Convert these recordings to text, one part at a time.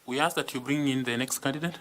We ask that you bring in the next candidate.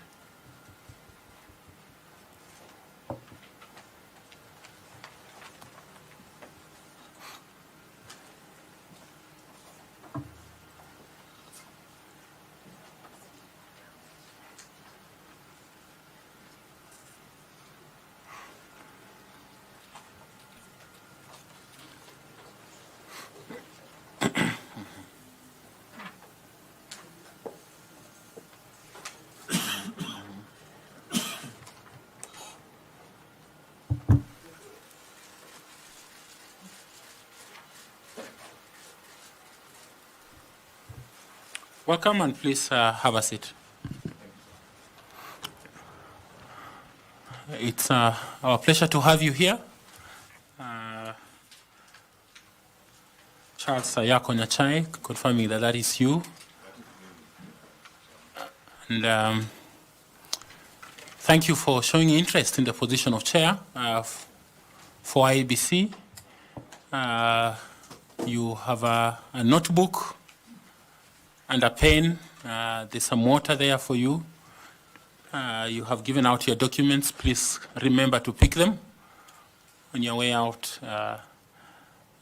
Welcome, and please have a seat. It's our pleasure to have you here. Charles Ayako Nyachae, confirming that that is you. And thank you for showing interest in the position of chair for IEBC. You have a notebook and a pen. There's some water there for you. You have given out your documents. Please remember to pick them on your way out.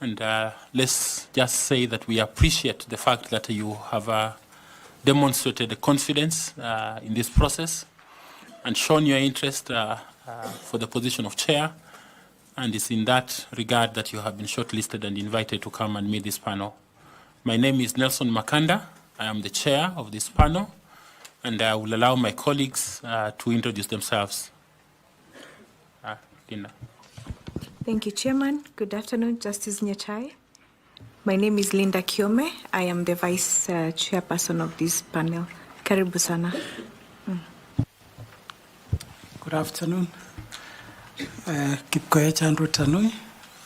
And let's just say that we appreciate the fact that you have demonstrated the confidence in this process and shown your interest for the position of chair. And it's in that regard that you have been shortlisted and invited to come and meet this panel. My name is Nelson Makanda. I am the chair of this panel, and I will allow my colleagues to introduce themselves. Linda. Thank you, Chairman. Good afternoon, Justice Nyachae. My name is Linda Kiome. I am the Vice Chairperson of this panel. Karibu sana. Good afternoon. Kipkoech Andrew Tanui,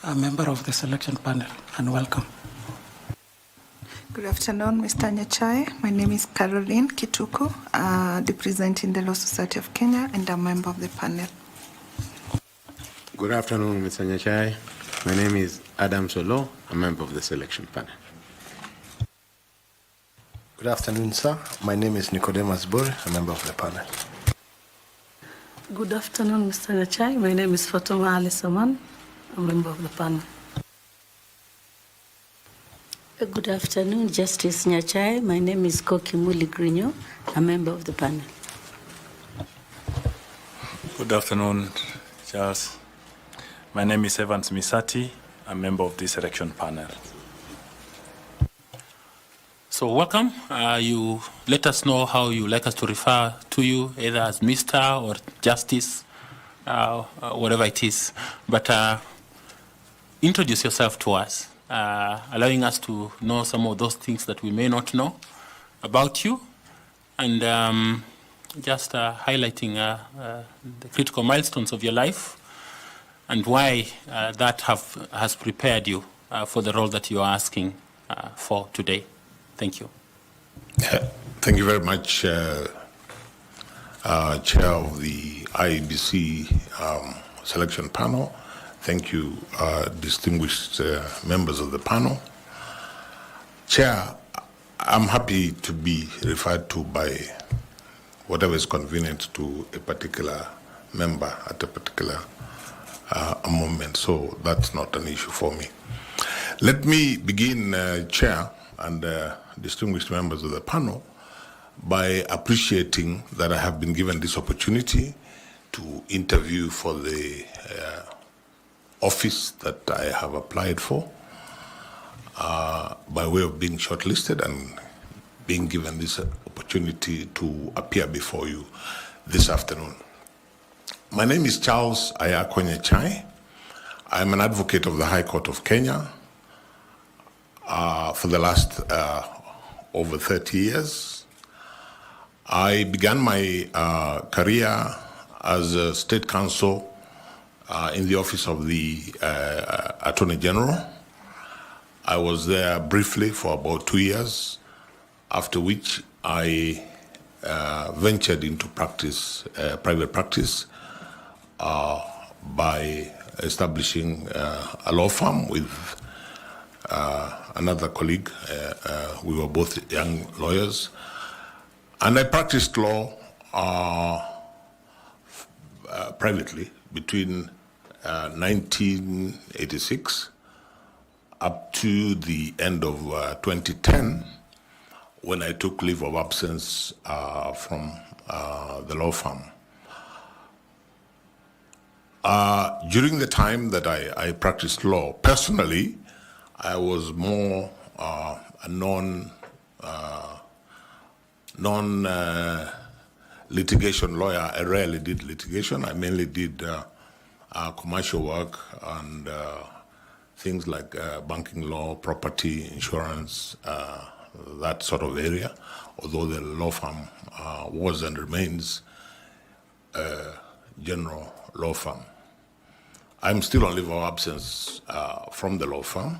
a member of the selection panel, and welcome. Good afternoon, Mr. Nyachae. My name is Caroline Kituku, representing the Law Society of Kenya, and a member of the panel. Good afternoon, Mr. Nyachae. My name is Adam Solo, a member of the selection panel. Good afternoon, sir. My name is Nicodemus Bore, a member of the panel. Good afternoon, Mr. Nyachae. My name is Fatuma Ali Saman, a member of the panel. Good afternoon, Justice Nyachae. My name is Koki Muli Grinyo, a member of the panel. Good afternoon, Charles. My name is Evans Misati, a member of this election panel. So welcome. You let us know how you like us to refer to you, either as Mr. or Justice, whatever it is. But introduce yourself to us, allowing us to know some of those things that we may not know about you, and just highlighting the critical milestones of your life and why that has prepared you for the role that you are asking for today. Thank you. Thank you very much, Chair of the IEBC selection panel. Thank you, distinguished members of the panel. Chair, I'm happy to be referred to by whatever is convenient to a particular member at a particular moment, so that's not an issue for me. Let me begin, Chair, and distinguished members of the panel, by appreciating that I have been given this opportunity to interview for the office that I have applied for, by way of being shortlisted and being given this opportunity to appear before you this afternoon. My name is Charles Ayako Nyachae. I'm an advocate of the High Court of Kenya for the last over 30 years. I began my career as a state counsel in the office of the Attorney General. I was there briefly for about 2 years, after which I ventured into practice, private practice, by establishing a law firm with another colleague. We were both young lawyers. And I practiced law privately between 1986 up to the end of 2010, when I took leave of absence from the law firm. During the time that I practiced law, personally, I was more a non-litigation lawyer. I rarely did litigation. I mainly did commercial work and things like banking law, property, insurance, that sort of area, although the law firm was and remains a general law firm. I'm still on leave of absence from the law firm.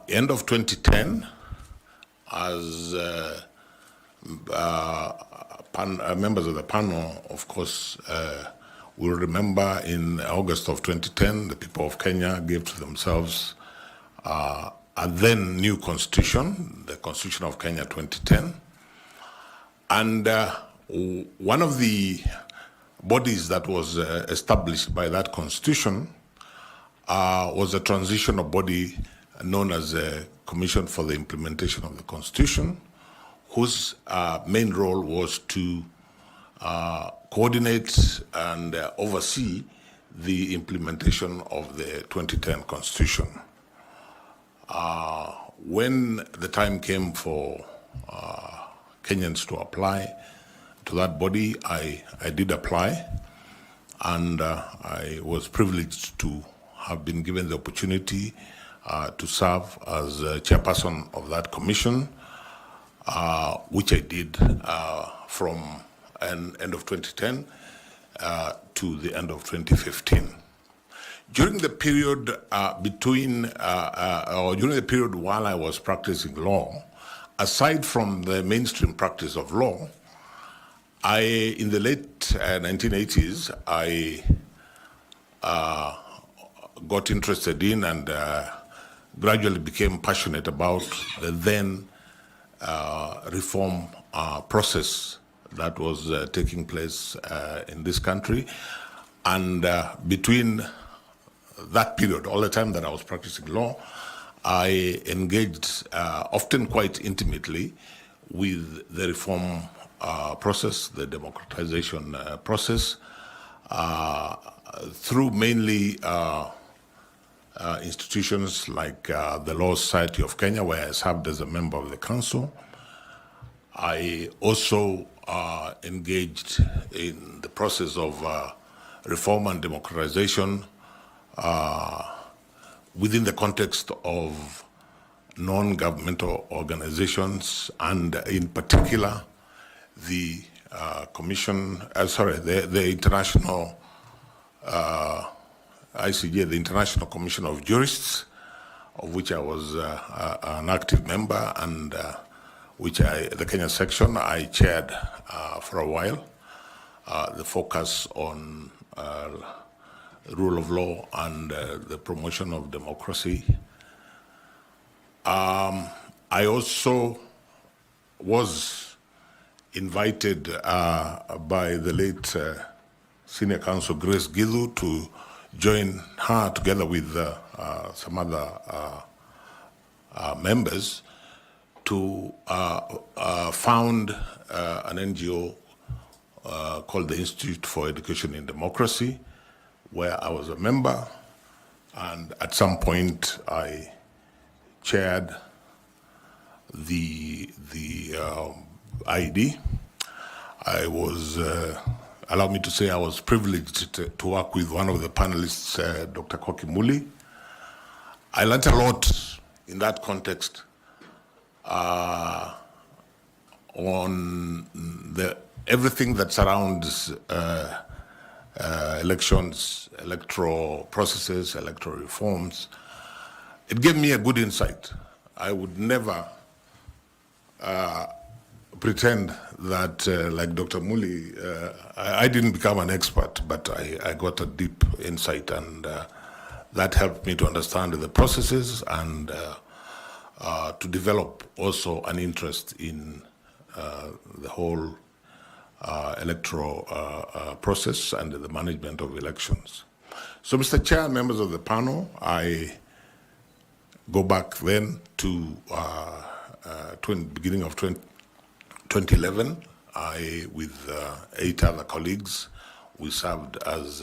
End of 2010, as members of the panel, of course, will remember in August of 2010, the people of Kenya gave to themselves a then new constitution, the Constitution of Kenya 2010. And one of the bodies that was established by that constitution was a transitional body known as a Commission for the Implementation of the Constitution, whose main role was to coordinate and oversee the implementation of the 2010 Constitution. When the time came for Kenyans to apply to that body, I did apply, and I was privileged to have been given the opportunity to serve as chairperson of that commission, which I did from end of 2010 to the end of 2015. During the period during the period while I was practicing law, aside from the mainstream practice of law, in the late 1980s, I got interested in and gradually became passionate about the then reform process that was taking place in this country. And between that period, all the time that I was practicing law, I engaged often quite intimately with the reform process, the democratization process, through mainly institutions like the Law Society of Kenya, where I served as a member of the council. I also engaged in the process of reform and democratization within the context of non-governmental organizations, and in particular the the international ICJ, the International Commission of Jurists, of which I was an active member, and which the Kenya section I chaired for a while. The focus on rule of law and the promotion of democracy. I also was invited by the late Senior Counsel Grace Githu to join her together with some other members to found an NGO called the Institute for Education in Democracy, where I was a member, and at some point I chaired the IED. I was, allow me to say, I was privileged to work with one of the panelists, Dr. Kokimuli. I learned a lot in that context on everything that surrounds elections, electoral processes, electoral reforms. It gave me a good insight. I would never pretend that, like Dr. Muli, I didn't become an expert, but I got a deep insight, and that helped me to understand the processes and to develop also an interest in the whole electoral process and the management of elections. So, Mr. Chair, members of the panel, I go back then to beginning of 2011. I, with 8 other colleagues, we served as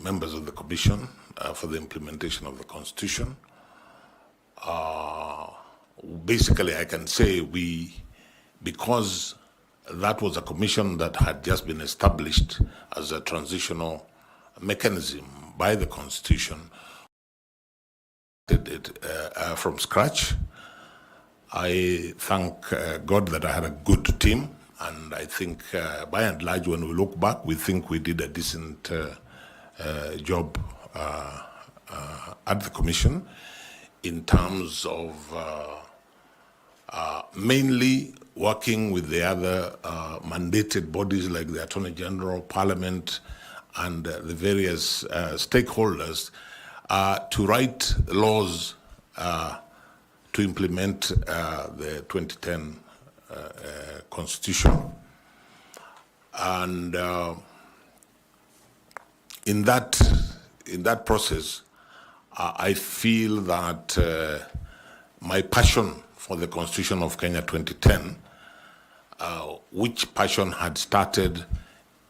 members of the commission for the implementation of the Constitution. Basically, I can say because that was a commission that had just been established as a transitional mechanism by the Constitution, from scratch. I thank God that I had a good team, and I think by and large, when we look back, we think we did a decent job at the Commission in terms of mainly working with the other mandated bodies like the Attorney General, Parliament, and the various stakeholders to write laws to implement the 2010 Constitution. And in that process, I feel that my passion for the Constitution of Kenya 2010, which passion had started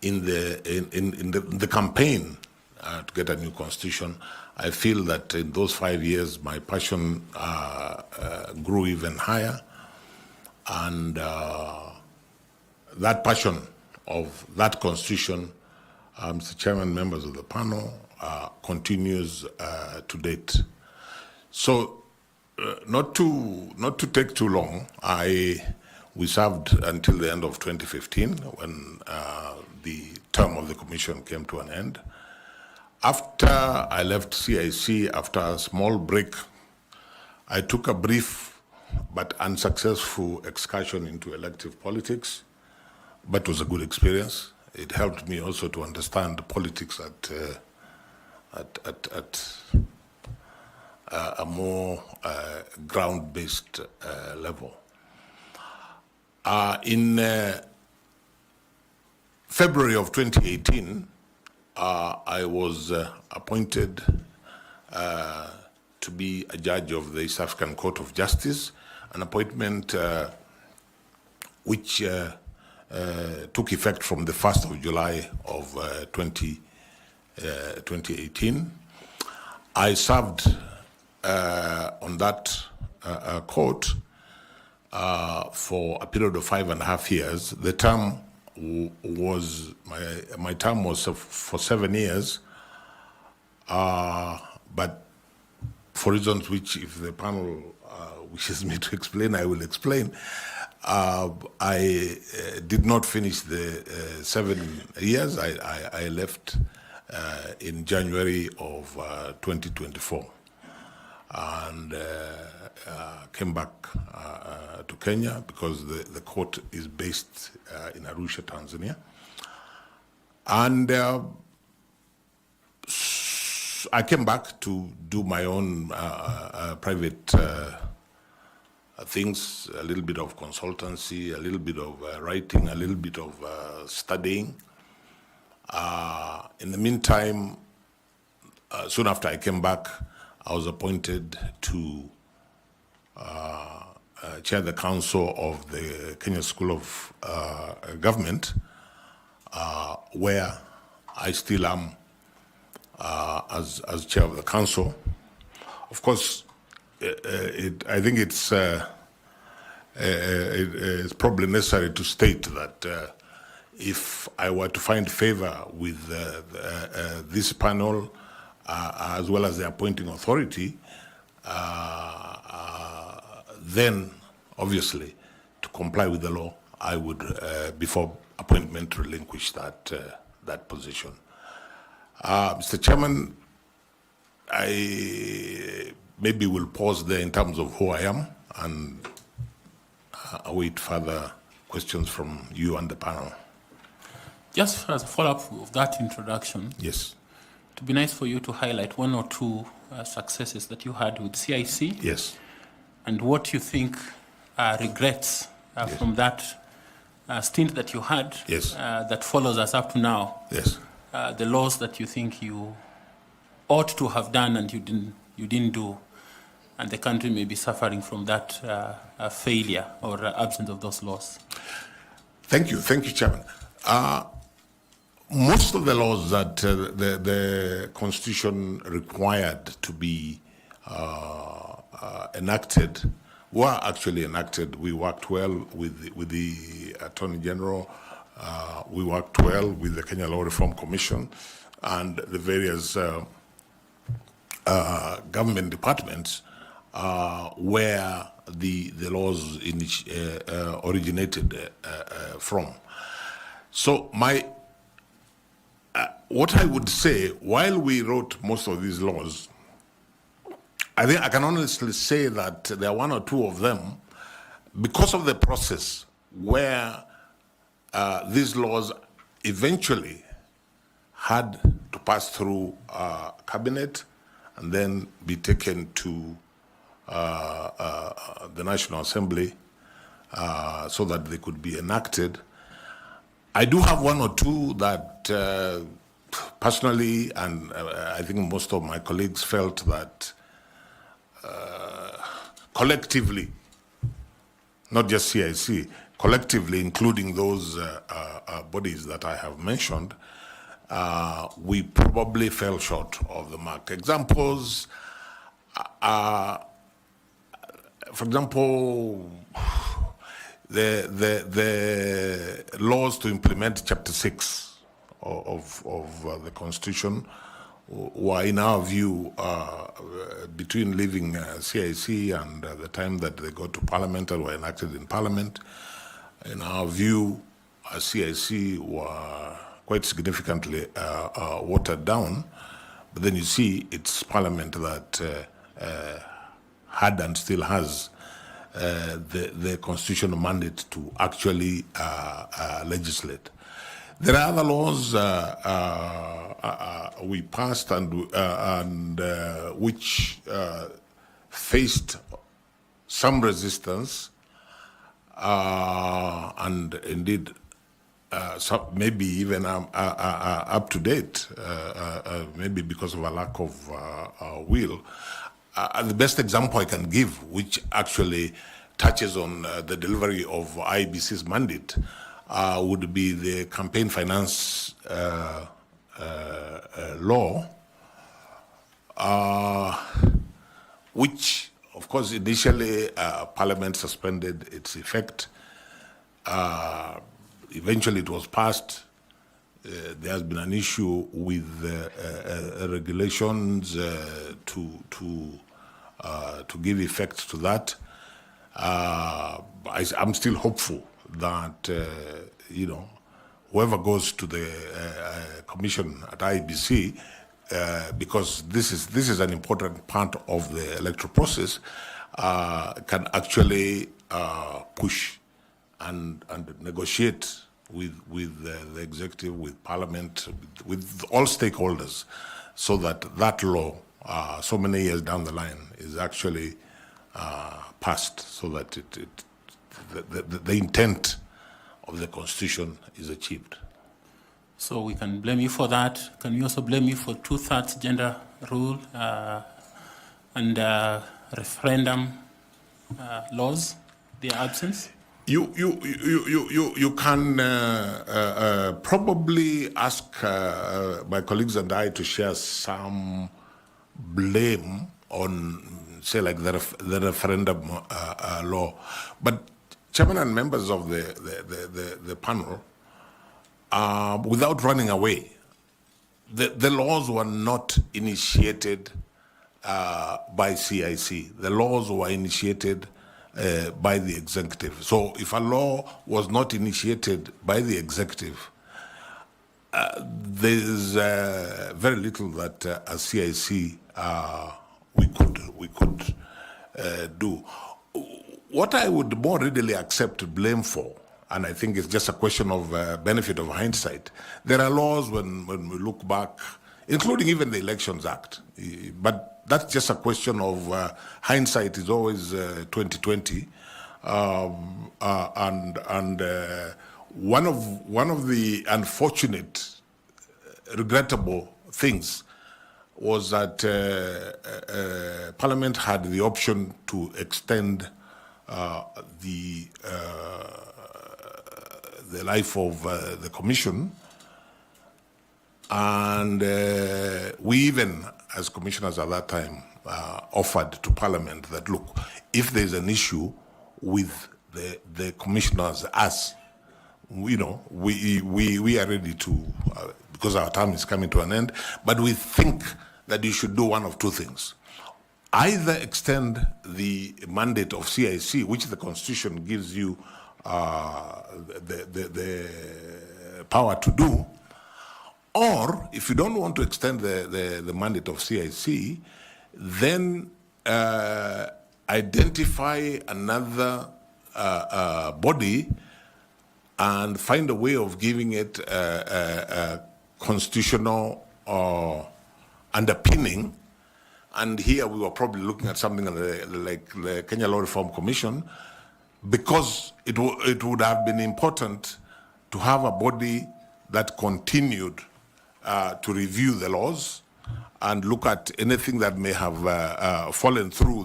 in the campaign to get a new constitution, I feel that in those 5 years, my passion grew even higher. And that passion of that constitution, Mr. Chairman, members of the panel, continues to date. So, not to take too long, we served until the end of 2015 when the term of the commission came to an end. After I left CIC, after a small break, I took a brief but unsuccessful excursion into elective politics, but it was a good experience. It helped me also to understand politics at a more ground-based level. In February of 2018, I was appointed to be a judge of the East African Court of Justice, an appointment which took effect from the 1st of July of 2018. I served on that court for a period of 5.5 years. The term was, my term was for 7 years, but for reasons which, if the panel wishes me to explain, I will explain. I did not finish the 7 years. I left in January of 2024 and came back to Kenya because the court is based in Arusha, Tanzania. And I came back to do my own private things, a little bit of consultancy, a little bit of writing, a little bit of studying. In the meantime, soon after I came back, I was appointed to chair the council of the Kenya School of Government, where I still am as chair of the council. Of course, I think it's probably necessary to state that if I were to find favor with this panel, as well as the appointing authority, then obviously to comply with the law, I would, before appointment, relinquish that position. Mr. Chairman, I maybe will pause there in terms of who I am and await further questions from you and the panel. Just as a follow-up of that introduction, yes, it would be nice for you to highlight 1 or 2 successes that you had with CIC. Yes. And what you think regrets from that stint that you had Yes. that follows us up to now? Yes. The laws that you think you ought to have done and you didn't do, and the country may be suffering from that failure or absence of those laws. Thank you, Chairman. Most of the laws that the Constitution required to be enacted were actually enacted. We worked well with the Attorney General. We worked well with the Kenya Law Reform Commission and the various government departments where the laws originated from. So what I would say, while we wrote most of these laws, I think I can honestly say that there are one or two of them, because of the process where these laws eventually had to pass through cabinet and then be taken to the National Assembly so that they could be enacted. I do have one or two that personally, and I think most of my colleagues felt that collectively, not just CIC, collectively, including those bodies that I have mentioned, we probably fell short of the mark. Examples, for example, the laws to implement Chapter 6 of the Constitution were, in our view, between leaving CIC and the time that they got to Parliament and were enacted in Parliament. In our view, CIC were quite significantly watered down. But then you see it's Parliament that had and still has the constitutional mandate to actually legislate. There are other laws we passed and which faced some resistance and indeed some maybe even up to date, maybe because of a lack of will. The best example I can give, which actually touches on the delivery of IEBC's mandate, would be the campaign finance law, which, of course, initially Parliament suspended its effect. Eventually it was passed. There has been an issue with regulations to give effect to that. I'm still hopeful that whoever goes to the commission at IEBC, because this is an important part of the electoral process, can actually push and negotiate with the executive, with Parliament, with all stakeholders, so that law, so many years down the line, is actually passed, so that the intent of the Constitution is achieved. So we can blame you for that. Can we also blame you for 2/3 gender rule and referendum laws, their absence? You can probably ask my colleagues and I to share some blame on, say, like the referendum law. But Chairman and members of the panel, without running away, the laws were not initiated by CIC. The laws were initiated by the executive. So if a law was not initiated by the executive, there's very little that as CIC we could do. What I would more readily accept blame for, and I think it's just a question of benefit of hindsight, there are laws when we look back, including even the Elections Act, but that's just a question of hindsight is always 20/20. One of the unfortunate, regrettable things was that Parliament had the option to extend the life of the Commission, and we even, as commissioners at that time, offered to Parliament that, look, if there's an issue with the commissioners, us, we are ready to, because our term is coming to an end, but we think that you should do one of two things. Either extend the mandate of CIC, which the Constitution gives you the power to do, or if you don't want to extend the mandate of CIC, then identify another body and find a way of giving it a constitutional underpinning. And here we were probably looking at something like the Kenya Law Reform Commission, because it would have been important to have a body that continued to review the laws and look at anything that may have fallen through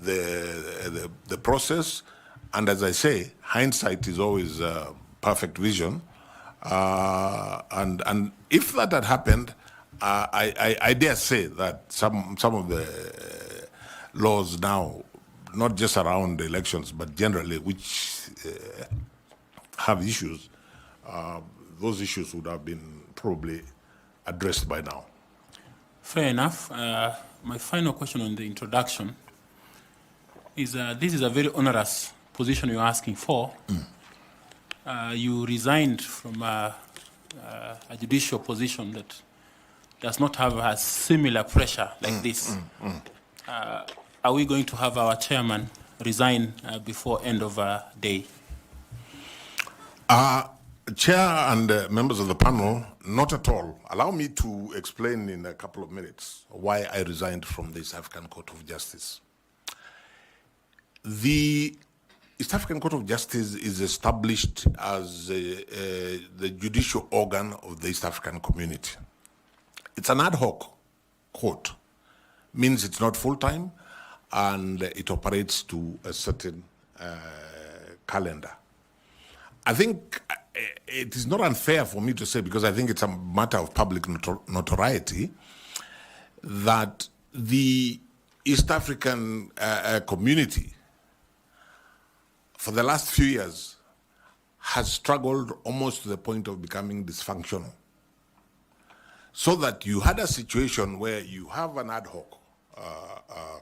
the process. And as I say, hindsight is always perfect vision. And if that had happened, I dare say that some of the laws now, not just around the elections, but generally, which have issues, those issues would have been probably addressed by now. Fair enough. My final question on the introduction is this is a very onerous position you're asking for. You resigned from a judicial position that does not have a similar pressure like this. Are we going to have our chairman resign before end of day? Chair and members of the panel, not at all. Allow me to explain in a couple of minutes why I resigned from the East African Court of Justice. The East African Court of Justice is established as the judicial organ of the East African community. It's an ad hoc court, means it's not full-time, and it operates to a certain calendar. I think it is not unfair for me to say, because I think it's a matter of public notoriety, that the East African community for the last few years has struggled almost to the point of becoming dysfunctional. So that you had a situation where you have an ad hoc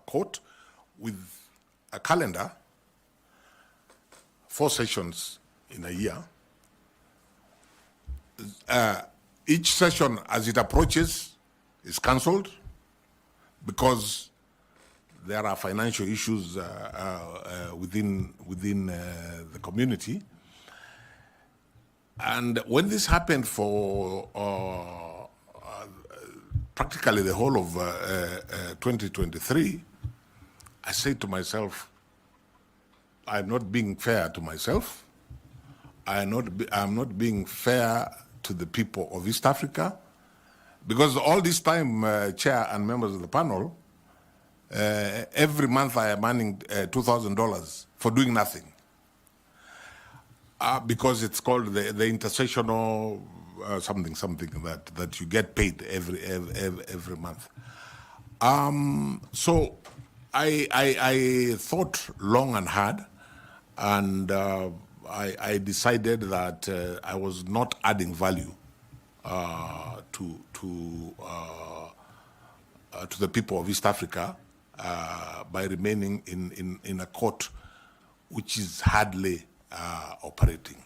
court with a calendar, 4 sessions in a year. Each session, as it approaches, is cancelled because there are financial issues within the community. And when this happened for practically the whole of 2023, I said to myself, I'm not being fair to myself. I'm not being fair to the people of East Africa, because all this time, Chair and members of the panel, every month I am earning $2,000 for doing nothing, because it's called the intersessional something that you get paid every month. So I thought long and hard, and I decided that I was not adding value to the people of East Africa by remaining in a court which is hardly operating.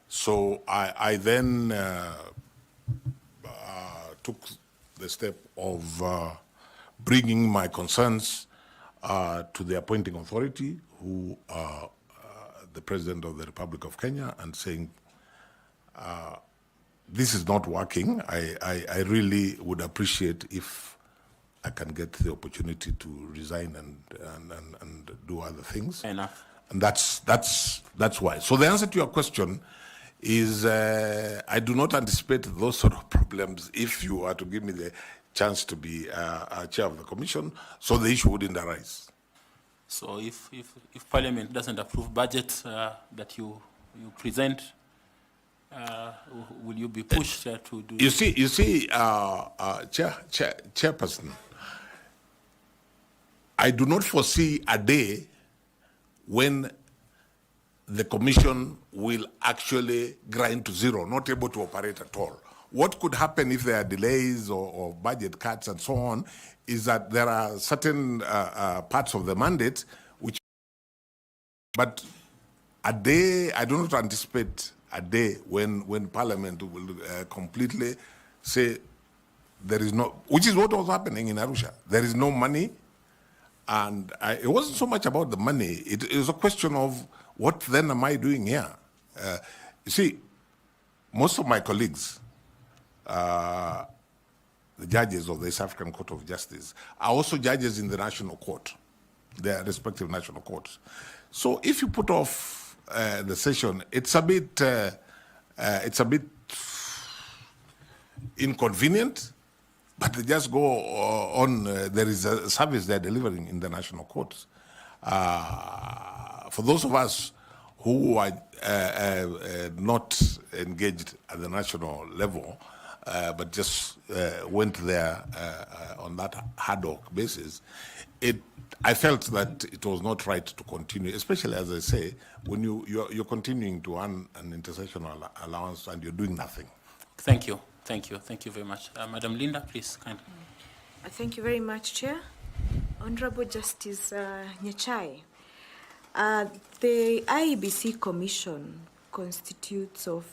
So I then took the step of bringing my concerns to the appointing authority, who the President of the Republic of Kenya, and saying, this is not working. I really would appreciate if I can get the opportunity to resign and do other things. Fair enough. And that's why. So the answer to your question is I do not anticipate those sort of problems if you are to give me the chance to be chair of the commission, so the issue wouldn't arise. So if Parliament doesn't approve budget that you present, will you be pushed to do? You see, chairperson, I do not foresee a day when the commission will actually grind to zero, not able to operate at all. What could happen if there are delays or budget cuts and so on is that there are certain parts of the mandate which, but a day, I do not anticipate a day when Parliament will completely say there is no, which is what was happening in Arusha. There is no money, and it wasn't so much about the money. It is a question of what then am I doing here? You see, most of my colleagues, the judges of the East African Court of Justice, are also judges in the national court, their respective national courts. So if you put off the session, it's a bit inconvenient, but they just go on. There is a service they're delivering in the national courts. For those of us who are not engaged at the national level, but just went there on that ad hoc basis, I felt that it was not right to continue, especially, as I say, when you're continuing to earn an intersessional allowance and you're doing nothing. Thank you. Thank you. Thank you very much. Madam Linda, please, kindly. Thank you very much, Chair. Honorable Justice Nyachae, the IEBC Commission constitutes of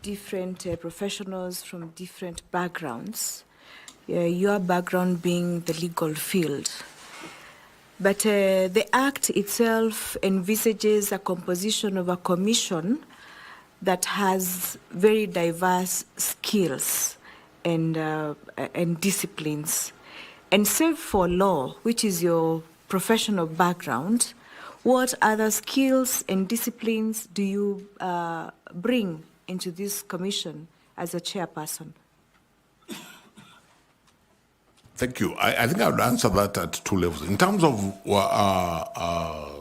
different professionals from different backgrounds, your background being the legal field. But the Act itself envisages a composition of a commission that has very diverse skills and disciplines. And save for law, which is your professional background, what other skills and disciplines do you bring into this commission as a chairperson? Thank you. I think I would answer that at two levels. In terms of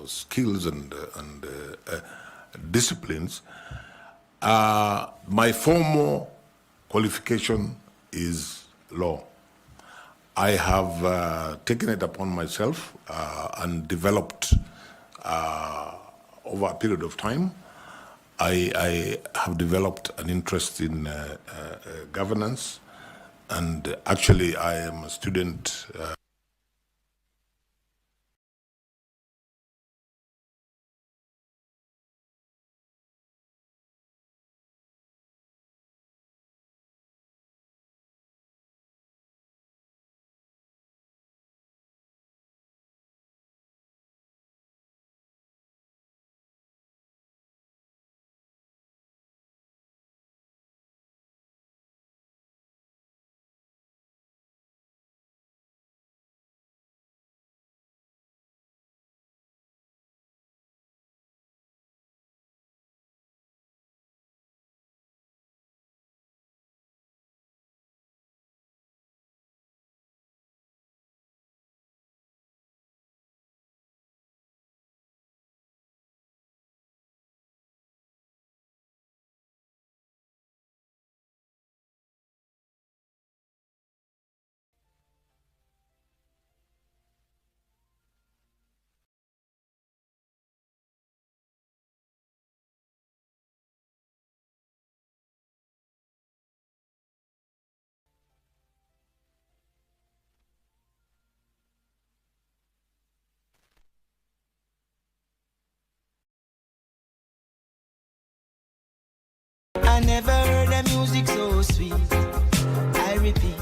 skills and disciplines, my formal qualification is law. I have taken it upon myself and developed over a period of time. I have developed an interest in governance, and actually I am a student I never heard the music so sweet. I repeat.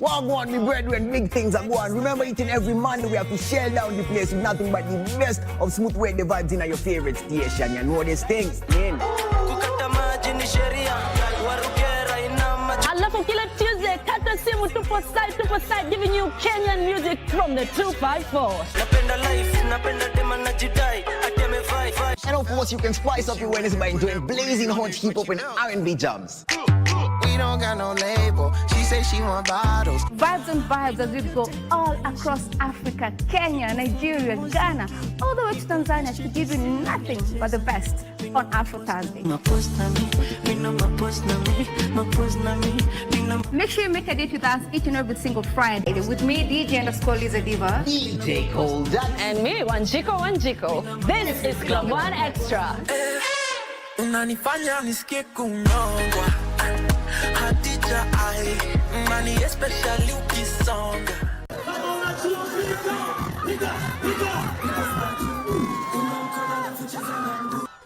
Wagwan, me brethren, big things are going. Remember, each and every Monday we have to shell down the place with nothing but the best of smooth weight the vibes in your favorite station. You know these things, man. Alafu kila Tuesday, kata simu, tupo side, giving you Kenyan music from the 254. And of course, you can spice up your Wednesday by enjoying blazing hot hip-hop and R&B jams. We don't got no label. She say she want bottles. Vibes and vibes as we go all across Africa, Kenya, Nigeria, Ghana, all the way to Tanzania to give you nothing but the best on Afro Thursday. Make sure you make a date with us each and every single Friday with me, DJ_Liza Diva, DJ Colder, and me, Wanjiku. This is Club One Extra. Unanifanya nisikie kunyongwa Hadija ai Mani especially ukisonga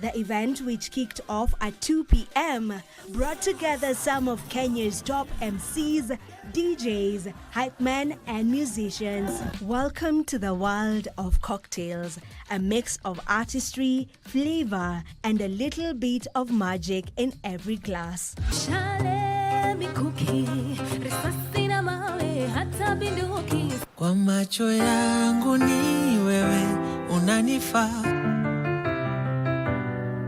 The event, which kicked off at 2 p.m., brought together some of Kenya's top MCs, DJs, hype men, and musicians. Welcome to the world of cocktails, a mix of artistry, flavor, and a little bit of magic in every glass. Kwa macho yangu ni wewe unanifaa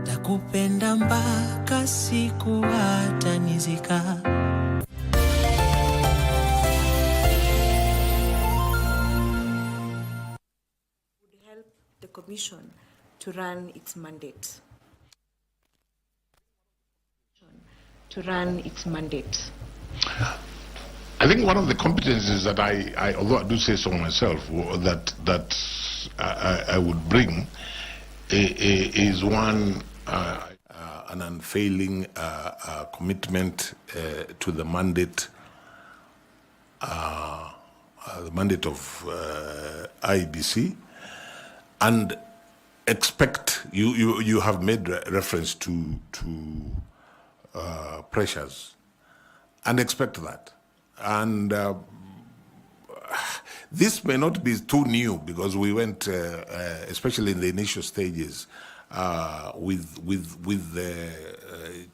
Takupenda mpaka siku hata nizika Would help the commission to run its mandate. I think one of the competencies that I although I do say so myself, that I would bring is one an unfailing commitment to the mandate of IEBC, and expect you have made reference to pressures, and expect that. And this may not be too new, because we went, especially in the initial stages, with the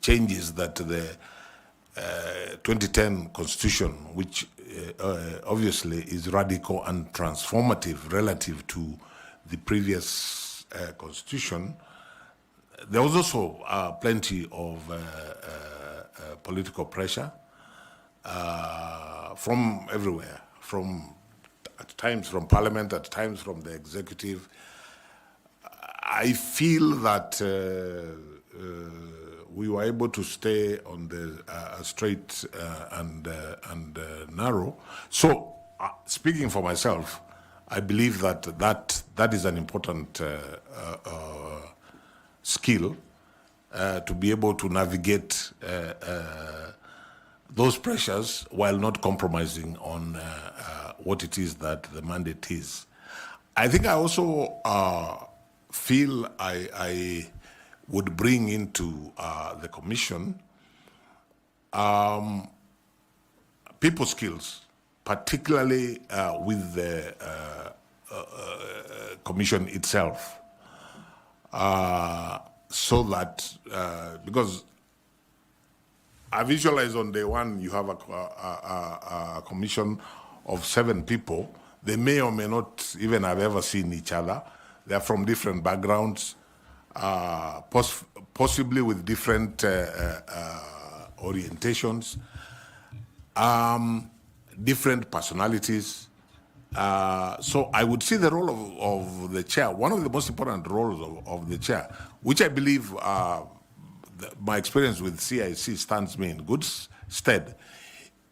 changes that the 2010 Constitution, which obviously is radical and transformative relative to the previous Constitution. There was also plenty of political pressure from everywhere, at times from Parliament, at times from the executive. I feel that we were able to stay on the straight and narrow. So, speaking for myself, I believe that is an important skill to be able to navigate those pressures while not compromising on what it is that the mandate is. I think I also feel I would bring into the commission people skills, particularly with the commission itself, so that because I visualize on day one you have a commission of 7 people. They may or may not even have ever seen each other. They are from different backgrounds, possibly with different orientations, different personalities. So I would see the role of the chair, one of the most important roles of the chair, which I believe my experience with CIC stands me in good stead,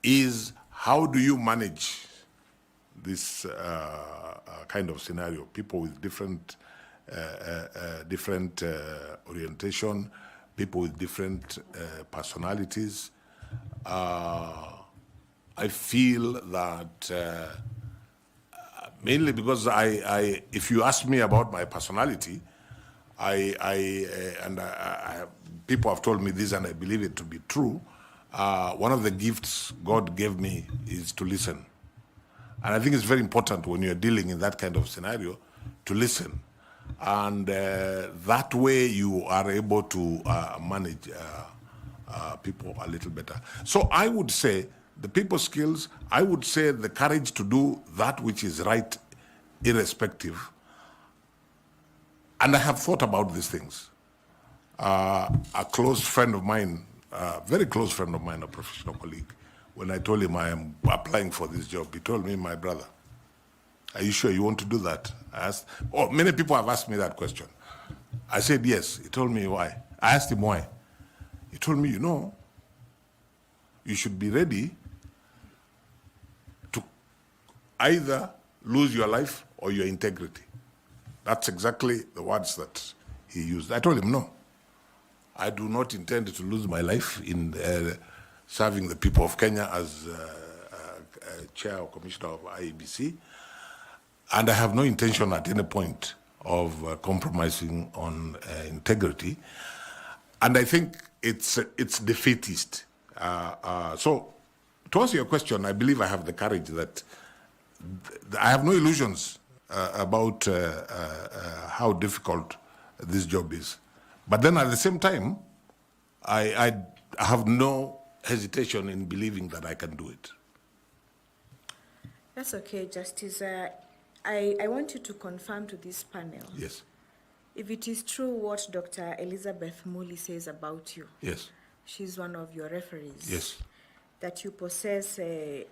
is how do you manage this kind of scenario? People with different orientation, people with different personalities. I feel that mainly because if you ask me about my personality, people have told me this, and I believe it to be true. One of the gifts God gave me is to listen. And I think it's very important when you're dealing in that kind of scenario to listen. And that way you are able to manage people a little better. So I would say the people skills, I would say the courage to do that which is right, irrespective. And I have thought about these things. A close friend of mine, a very close friend of mine, a professional colleague, when I told him I am applying for this job, he told me, my brother, are you sure you want to do that? I asked, oh, many people have asked me that question. I said, yes. He told me why. I asked him why. He told me, you know, you should be ready to either lose your life or your integrity. That's exactly the words that he used. I told him, no, I do not intend to lose my life in serving the people of Kenya as chair or commissioner of IEBC. And I have no intention at any point of compromising on integrity. And I think it's defeatist. So to answer your question, I believe I have the courage that I have no illusions about how difficult this job is. But then at the same time, I have no hesitation in believing that I can do it. That's okay, Justice. I want you to confirm to this panel. Yes. If it is true what Dr. Elizabeth Muli says about you. Yes. She's one of your referees. Yes. That you possess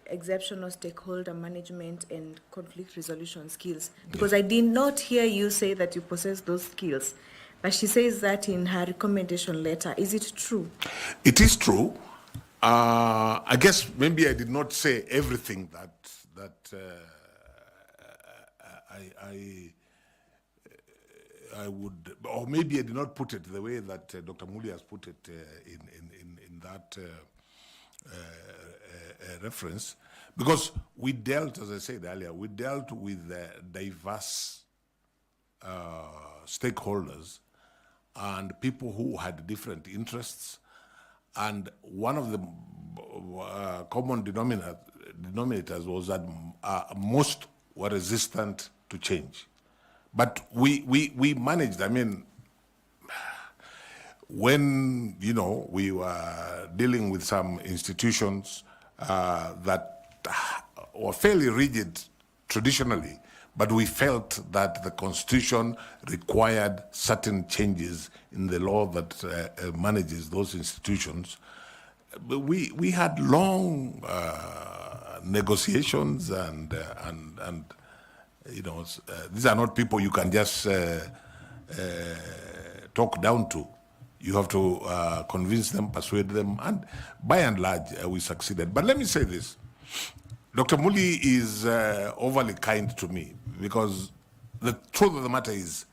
exceptional stakeholder management and conflict resolution skills. Because I did not hear you say that you possess those skills. But she says that in her recommendation letter. Is it true? It is true. I guess maybe I did not say everything that I would, or maybe I did not put it the way that Dr. Muli has put it in that reference, because we dealt, as I said earlier, we dealt with diverse stakeholders and people who had different interests, and one of the common denominators was that most were resistant to change. But we managed. I mean, when, you know, we were dealing with some institutions that were fairly rigid traditionally, but we felt that the Constitution required certain changes in the law that manages those institutions. But we had long negotiations and you know, these are not people you can just talk down to. You have to convince them, persuade them, and by and large, we succeeded. But let me say this. Dr. Muli is overly kind to me, because the truth of the matter is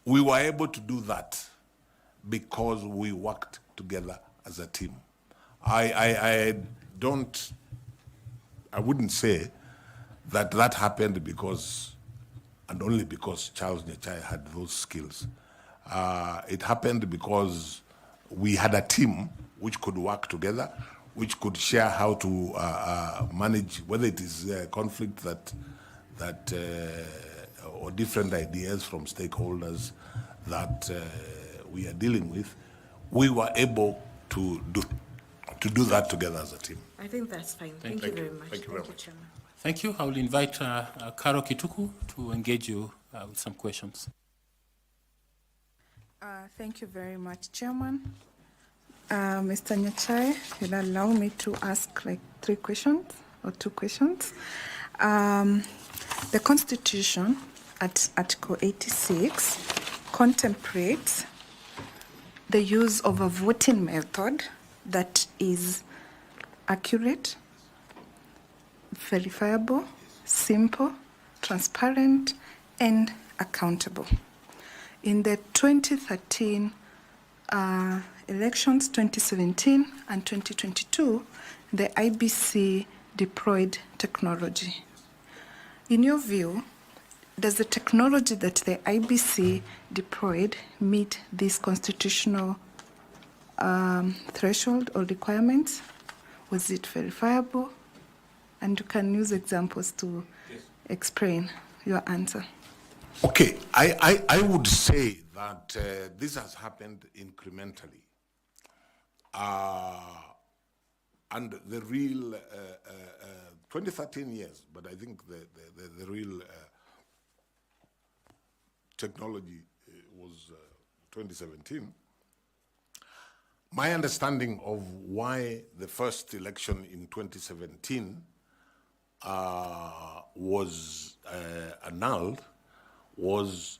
we were able to do that because we worked together as a team. I wouldn't say that happened because, and only because Charles Nyachae had those skills. It happened because we had a team which could work together, which could share how to manage, whether it is conflict that or different ideas from stakeholders that we are dealing with. We were able to do that together as a team. I think that's fine. Thank you very much. Thank you very much. Chairman. Thank you. I will invite Karo Kituku to engage you with some questions. Thank you very much, Chairman. Mr. Nyachae, you'll allow me to ask like 3 questions or 2 questions. The Constitution at Article 86 contemplates the use of a voting method that is accurate, verifiable, simple, transparent, and accountable. In the 2013 elections, 2017 and 2022, the IBC deployed technology. In your view, does the technology that the IBC deployed meet these constitutional threshold or requirements? Was it verifiable? And you can use examples to explain your answer. Okay, I would say that this has happened incrementally. And the real 2013 years, but I think the real technology was 2017. My understanding of why the first election in 2017 was annulled was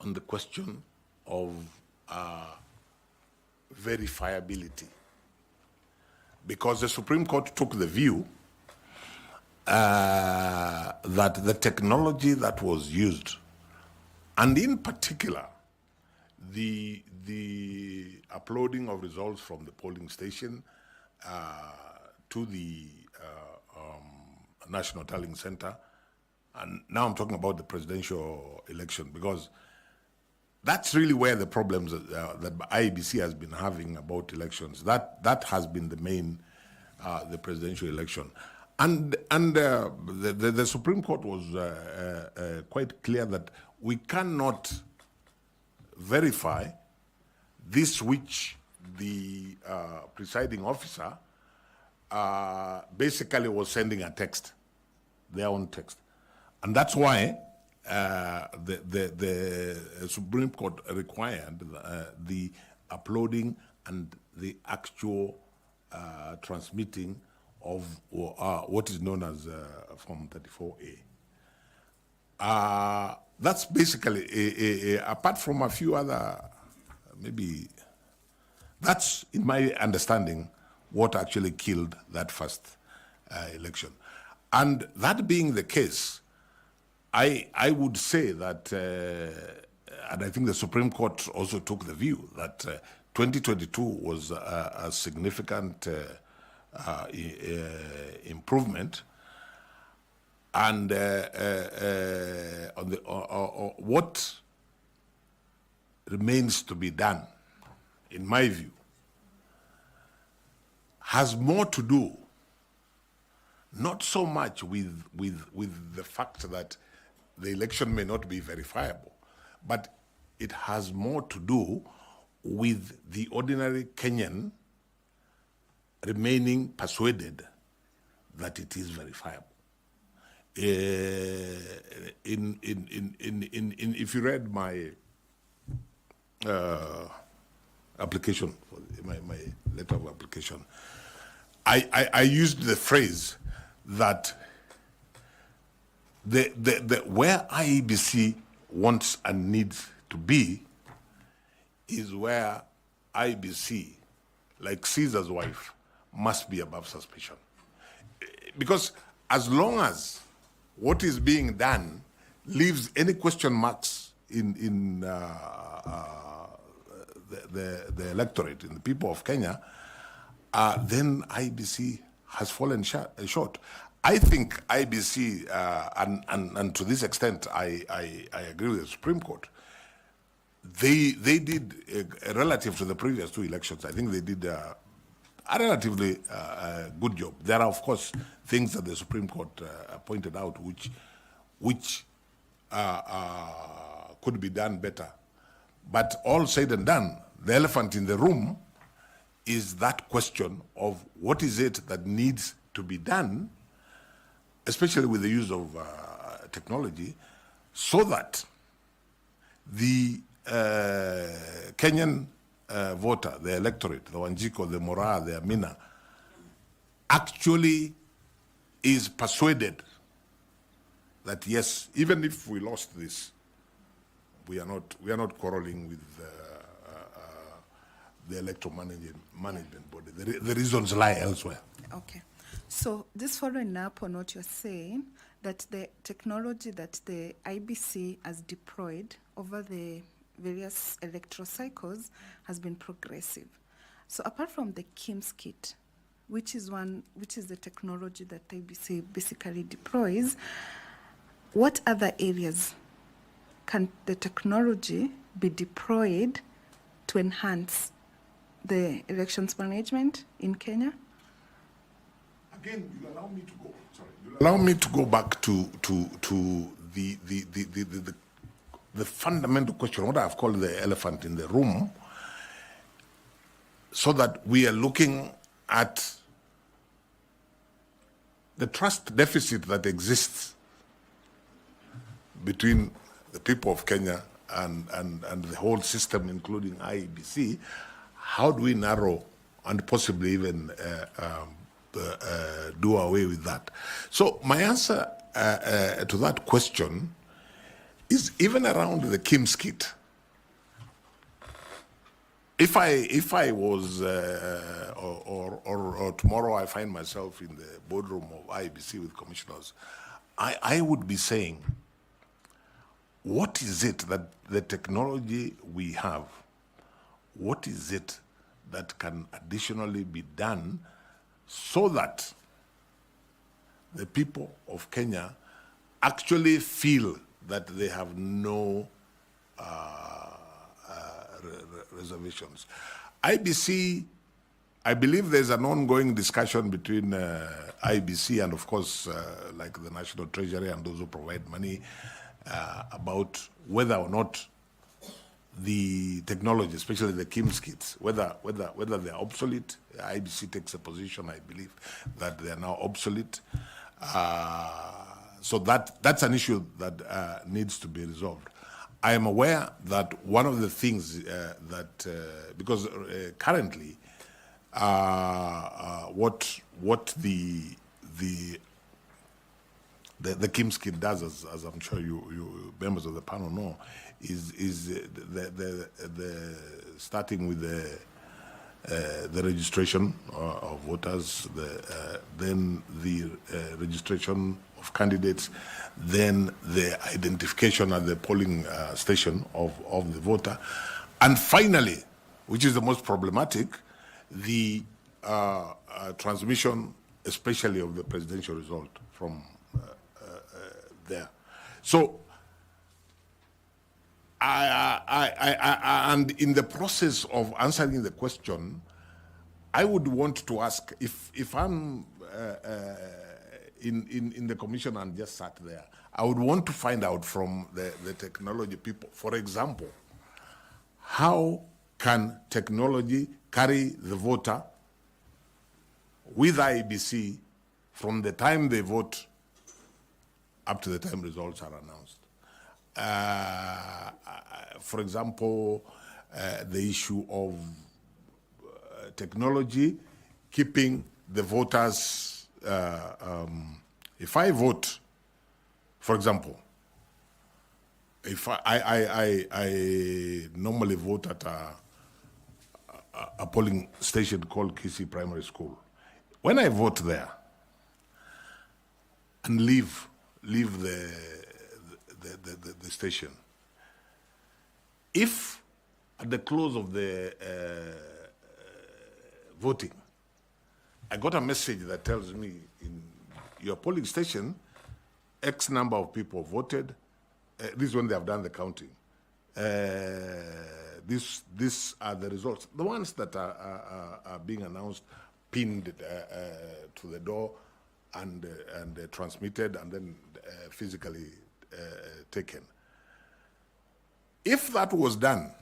on the question of verifiability. Because the Supreme Court took the view that the technology that was used, and in particular, the uploading of results from the polling station to the National Tallying Center, and now I'm talking about the presidential election, because that's really where the problems that IEBC has been having about elections. That has been the main, the presidential election. And the Supreme Court was quite clear that we cannot verify this which the presiding officer basically was sending a text, their own text. And that's why the Supreme Court required the uploading and the actual transmitting of what is known as Form 34A. That's basically, apart from a few other, maybe, that's, in my understanding, what actually killed that first election. And that being the case, I would say that, and I think the Supreme Court also took the view that 2022 was a significant improvement, and what remains to be done, in my view, has more to do not so much with the fact that the election may not be verifiable, but it has more to do with the ordinary Kenyan remaining persuaded that it is verifiable. If you read my application, my letter of application, I used the phrase that where IEBC wants and needs to be is where IEBC, like Caesar's wife, must be above suspicion. Because as long as what is being done leaves any question marks in the electorate, in the people of Kenya, then IEBC has fallen short. I think IEBC, and to this extent, I agree with the Supreme Court. They did, relative to the previous two elections, I think they did a relatively good job. There are, of course, things that the Supreme Court pointed out which could be done better. But all said and done, the elephant in the room is that question of what is it that needs to be done, especially with the use of technology, so that the Kenyan voter, the electorate, the Wanjiku, the Mora, the Amina, actually is persuaded that yes, even if we lost this, we are not quarreling with the electoral management body. The reasons lie elsewhere. Okay. So just following up on what you're saying, that the technology that the IBC has deployed over the various electoral cycles has been progressive. So apart from the KIMS kit, which is the technology that IBC basically deploys, what other areas can the technology be deployed to enhance the elections management in Kenya? Again, you allow me to go. Sorry, you allow me to go back to the fundamental question, what I've called the elephant in the room, so that we are looking at the trust deficit that exists between the people of Kenya and the whole system, including IEBC, how do we narrow and possibly even do away with that? So my answer to that question is even around the Kim's kit. If I was, or tomorrow I find myself in the boardroom of IEBC with commissioners, I would be saying, what is it that the technology we have, what is it that can additionally be done so that the people of Kenya actually feel that they have no reservations? IBC, I believe there's an ongoing discussion between IBC and, of course, like the National Treasury and those who provide money about whether or not the technology, especially the Kim's kits, whether they're obsolete. IBC takes a position, I believe, that they are now obsolete. So that's an issue that needs to be resolved. I am aware that one of the things because currently, what the Kim's kit does, as I'm sure you members of the panel know, is the starting with the registration of voters, then the registration of candidates, then the identification at the polling station of the voter, and finally, which is the most problematic, the transmission, especially of the presidential result from there. So, and in the process of answering the question, I would want to ask, if I'm in the commission and just sat there, I would want to find out from the technology people, for example, how can technology carry the voter with IEBC from the time they vote up to the time results are announced? For example, the issue of technology keeping the voters, if I vote, for example, if I normally vote at a polling station called Kisi Primary School, when I vote there and leave the station, if at the close of the voting, I got a message that tells me in your polling station, X number of people voted, this is when they have done the counting. These are the results. The ones that are being announced, pinned to the door and transmitted and then physically taken. If that was done,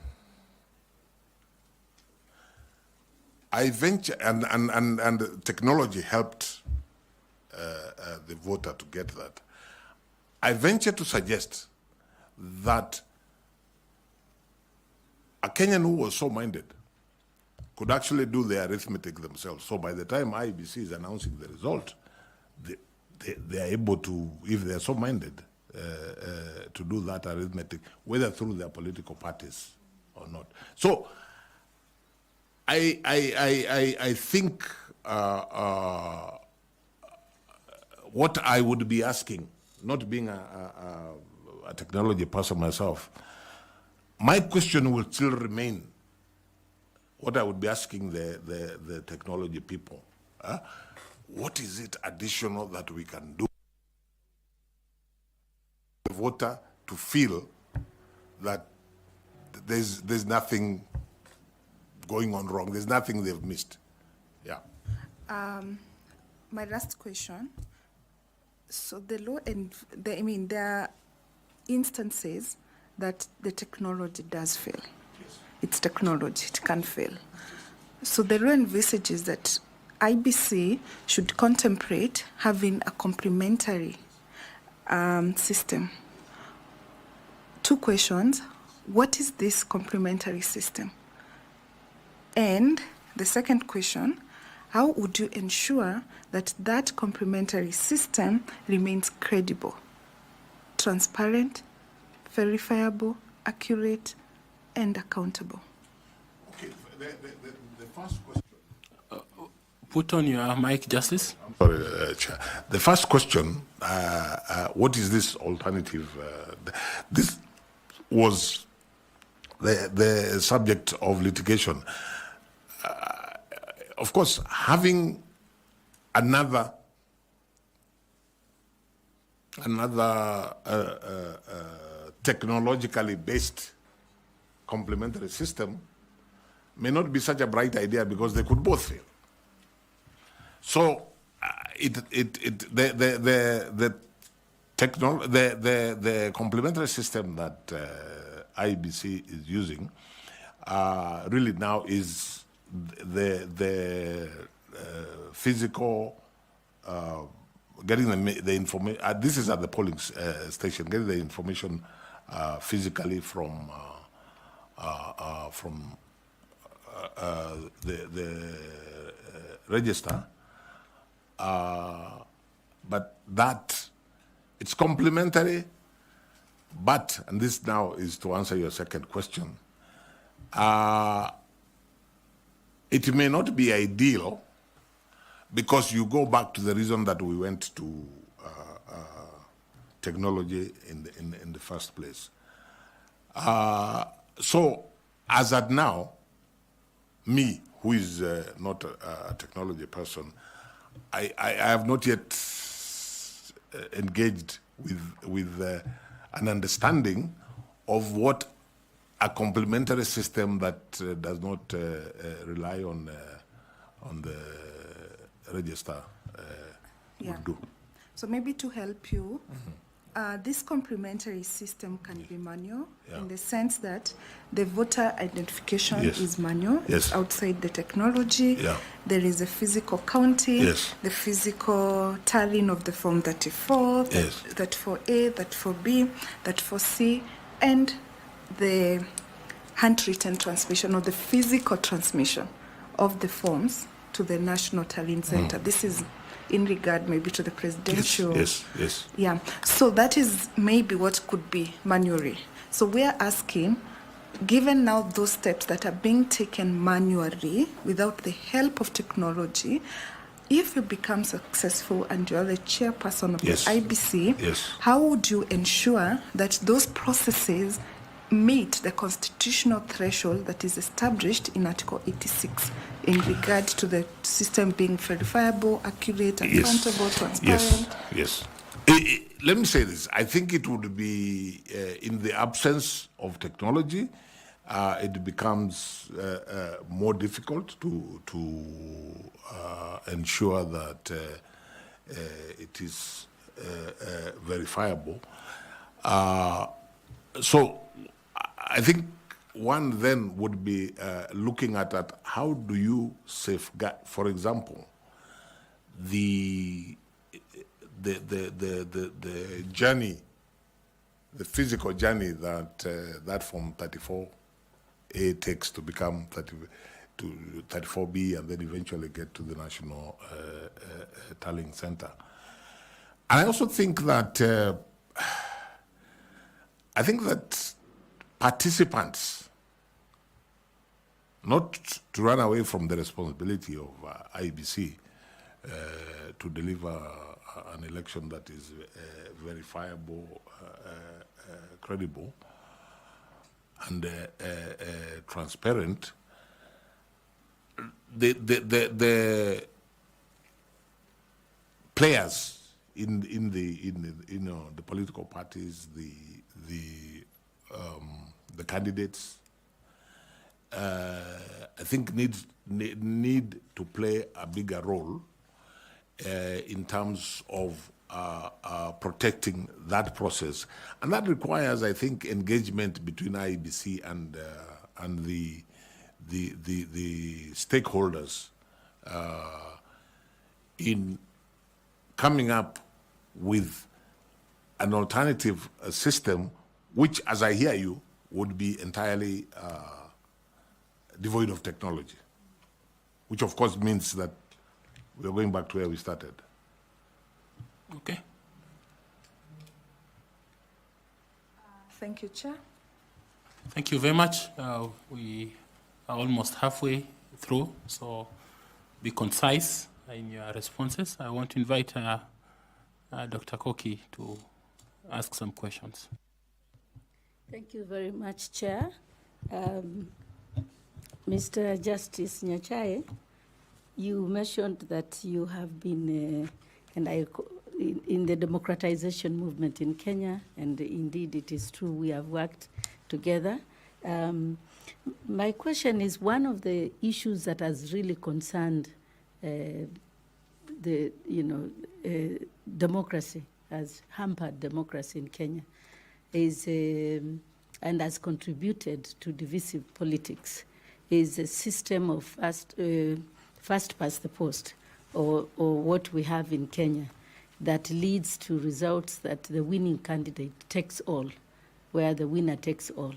I venture, and technology helped the voter to get that. I venture to suggest that a Kenyan who was so minded could actually do the arithmetic themselves. So by the time IEBC is announcing the result, they are able to, if they are so minded, to do that arithmetic, whether through their political parties or not. So I think what I would be asking, not being a technology person myself, my question will still remain what I would be asking the technology people. What is it additional that we can do the voter to feel that there's nothing going on wrong, there's nothing they've missed? Yeah. My last question. So the law and there are instances that the technology does fail. Yes. It's technology, it can fail. So the law envisages that IBC should contemplate having a complementary system. 2 questions. What is this complementary system? And the second question, how would you ensure that that complementary system remains credible, transparent, verifiable, accurate, and accountable? Okay, the first question. Put on your mic, Justice. I'm sorry, Chair. The first question, what is this alternative? This was the subject of litigation. Of course, having another technologically based complementary system may not be such a bright idea because they could both fail. So the complementary system that IEBC is using really now is the physical getting the information. This is at the polling station, getting the information physically from the Registrar. But that it's complementary, but, and this now is to answer your second question, it may not be ideal because you go back to the reason that we went to technology in the first place. So as at now, me, who is not a technology person, I have not yet engaged with an understanding of what a complementary system that does not rely on the Registrar would do. So maybe to help you, this complementary system can be manual in the sense that the voter identification is manual. It's outside the technology. There is a physical counting, the physical tallying of the Form 34, 34A, 34B, 34C, and the handwritten transmission or the physical transmission of the forms to the National Tallying Center. This is in regard maybe to the presidential. Yes. Yeah. So that is maybe what could be manually. So we are asking, given now those steps that are being taken manually without the help of technology, if you become successful and you are the chairperson of the IBC, how would you ensure that those processes meet the constitutional threshold that is established in Article 86 in regard to the system being verifiable, accurate, accountable, transparent? Yes. Let me say this. I think it would be, in the absence of technology, it becomes more difficult to ensure that it is verifiable. So I think one then would be looking at how do you safeguard, for example, the journey, the physical journey that that Form 34A takes to become 34B and then eventually get to the National Tallying Center. And I also think that participants, not to run away from the responsibility of IEBC to deliver an election that is verifiable, credible, and transparent. The players in the political parties, the candidates, I think need to play a bigger role in terms of protecting that process, and that requires, I think, engagement between IEBC and the stakeholders in coming up with an alternative system, which, as I hear you, would be entirely devoid of technology, which of course means that we're going back to where we started. Okay. Thank you, Chair. Thank you very much. We are almost halfway through, so be concise in your responses. I want to invite Dr. Koki to ask some questions. Thank you very much, Chair. Mr. Justice Nyachae, you mentioned that you have been in the democratization movement in Kenya, and indeed it is true we have worked together. My question is, one of the issues that has really concerned democracy, has hampered democracy in Kenya, is and has contributed to divisive politics, is a system of first past the post, or what we have in Kenya, that leads to results that the winning candidate takes all, where the winner takes all.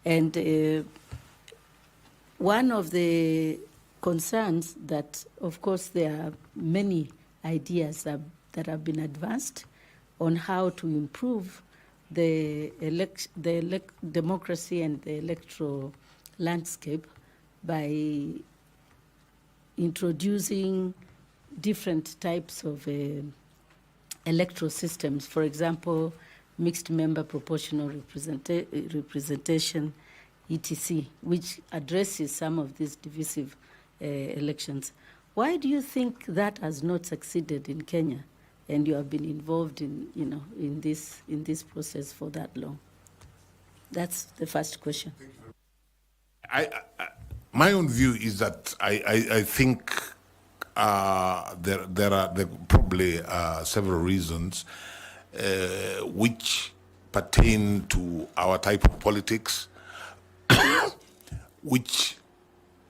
And one of the concerns that, of course, there are many ideas that have been advanced on how to improve the democracy and the electoral landscape by introducing different types of electoral systems. For example, mixed member proportional representation, etc., which addresses some of these divisive elections. Why do you think that has not succeeded in Kenya, and you have been involved in this process for that long? That's the first question. My own view is that I think there are probably several reasons which pertain to our type of politics, which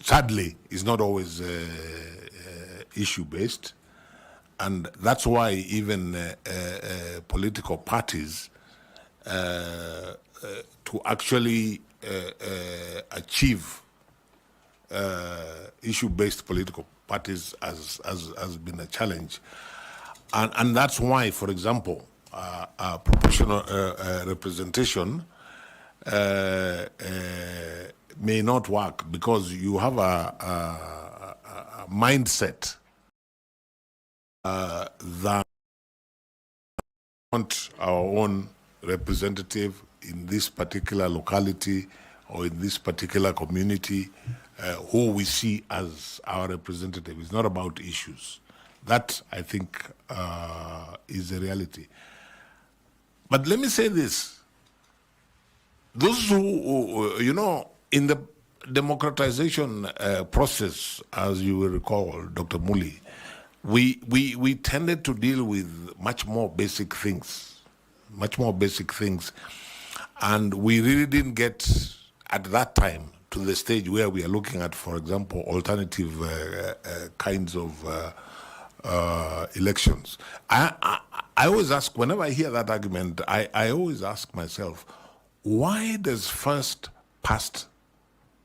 sadly is not always issue-based. And that's why even political parties, to actually achieve issue-based political parties has been a challenge. And that's why, for example, proportional representation may not work, because you have a mindset that we want our own representative in this particular locality or in this particular community, who we see as our representative. It's not about issues. That, I think, is a reality. But let me say this. Those who, in the democratization process, as you will recall, Dr. Muli, we tended to deal with much more basic things, and we really didn't get, at that time, to the stage where we are looking at, for example, alternative kinds of elections. I always ask, whenever I hear that argument, I always ask myself, why does first past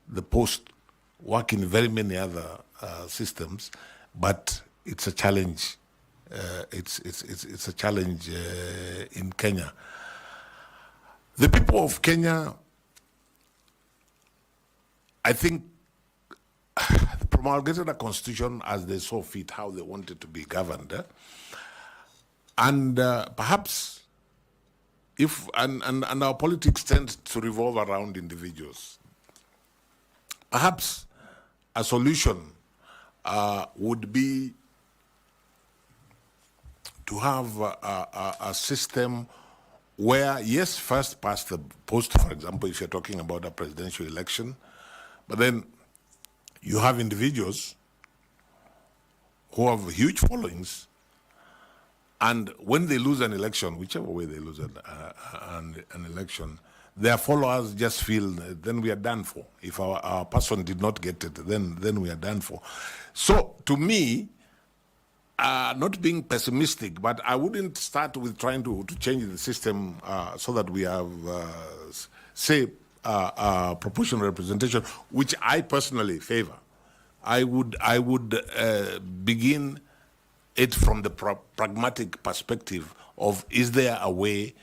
the post work in very many other systems, but it's a challenge? It's a challenge in Kenya. The people of Kenya, I think, promulgated a constitution as they saw fit, how they wanted to be governed. And perhaps, and our politics tends to revolve around individuals, perhaps a solution would be to have a system where, yes, first past the post, for example, if you're talking about a presidential election, but then you have individuals who have huge followings, and when they lose an election, whichever way they lose an election, their followers just feel, then we are done for. If our person did not get it, then we are done for. So, to me, not being pessimistic, but I wouldn't start with trying to change the system so that we have, say, proportional representation, which I personally favor. I would begin it from the pragmatic perspective of, is there a way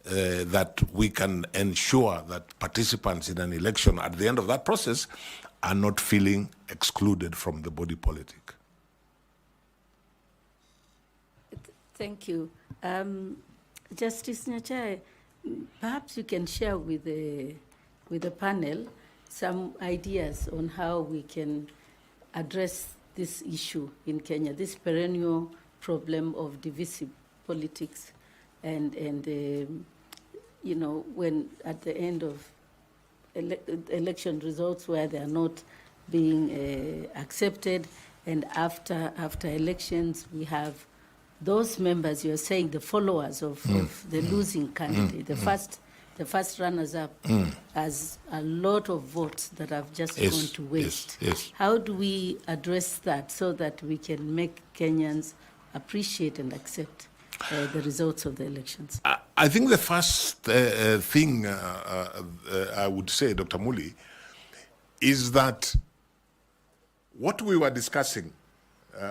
that we can ensure that participants in an election at the end of that process are not feeling excluded from the body politic? Thank you. Justice Nyachae, perhaps you can share with the panel some ideas on how we can address this issue in Kenya, this perennial problem of divisive politics, and you know, when at the end of election results where they are not being accepted, and after elections we have those members, you're saying the followers of the losing candidate, the first runners-up, has a lot of votes that have just gone to waste. Yes. How do we address that so that we can make Kenyans appreciate and accept the results of the elections? I think the first thing I would say, Dr. Muli, is that what we were discussing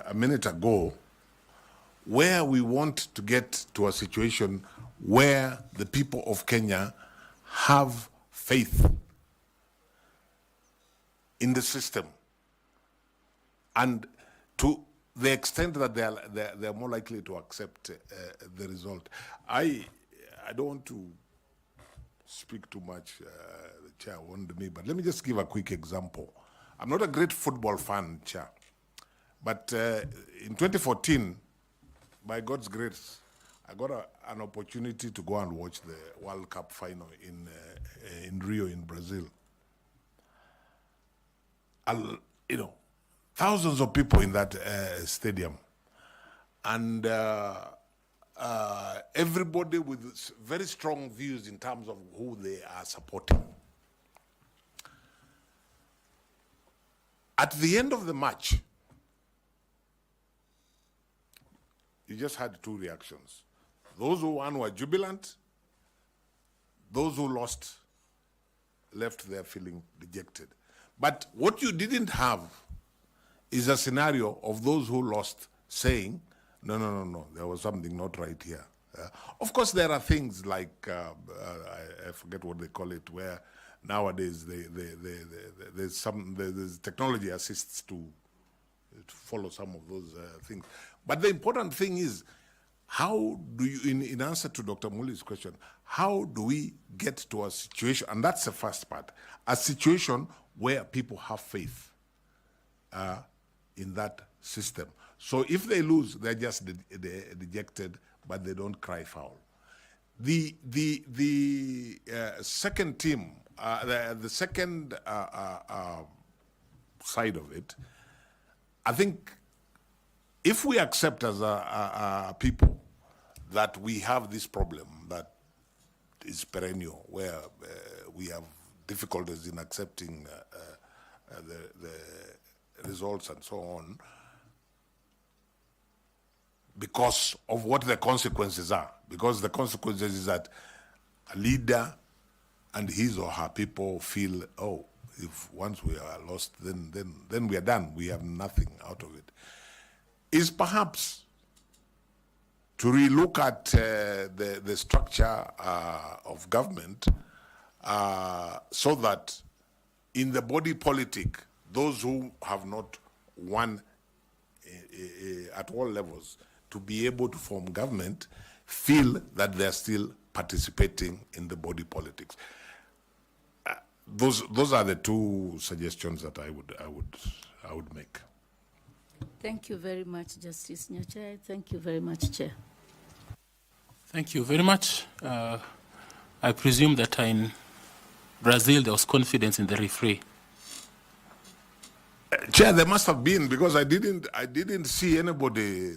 a minute ago, where we want to get to a situation where the people of Kenya have faith in the system, and to the extent that they are more likely to accept the result. I don't want to speak too much, the chair warned me, but let me just give a quick example. I'm not a great football fan, Chair, but in 2014, by God's grace, I got an opportunity to go and watch the World Cup final in Rio, in Brazil. You know, thousands of people in that stadium, and everybody with very strong views in terms of who they are supporting. At the end of the match, you just had two reactions. Those who won were jubilant. Those who lost left there feeling dejected. But what you didn't have is a scenario of those who lost saying, no, there was something not right here. Of course, there are things like, I forget what they call it, where nowadays there's technology assists to follow some of those things. But the important thing is, how do you, in answer to Dr. Muli's question, how do we get to a situation, and that's the first part, a situation where people have faith in that system. So if they lose, they're just dejected, but they don't cry foul. The second team, the second side of it, I think if we accept as a people that we have this problem that is perennial, where we have difficulties in accepting the results and so on, because of what the consequences are. Because the consequences is that a leader and his or her people feel, oh, if once we are lost, then we are done. We have nothing out of it. Is perhaps to relook at the structure of government so that in the body politic, those who have not won at all levels to be able to form government feel that they're still participating in the body politics. Those are the two suggestions that I would make. Thank you very much, Justice Nyachae. Thank you very much, Chair. Thank you very much. I presume that in Brazil there was confidence in the referee. Chair, there must have been, because I didn't see anybody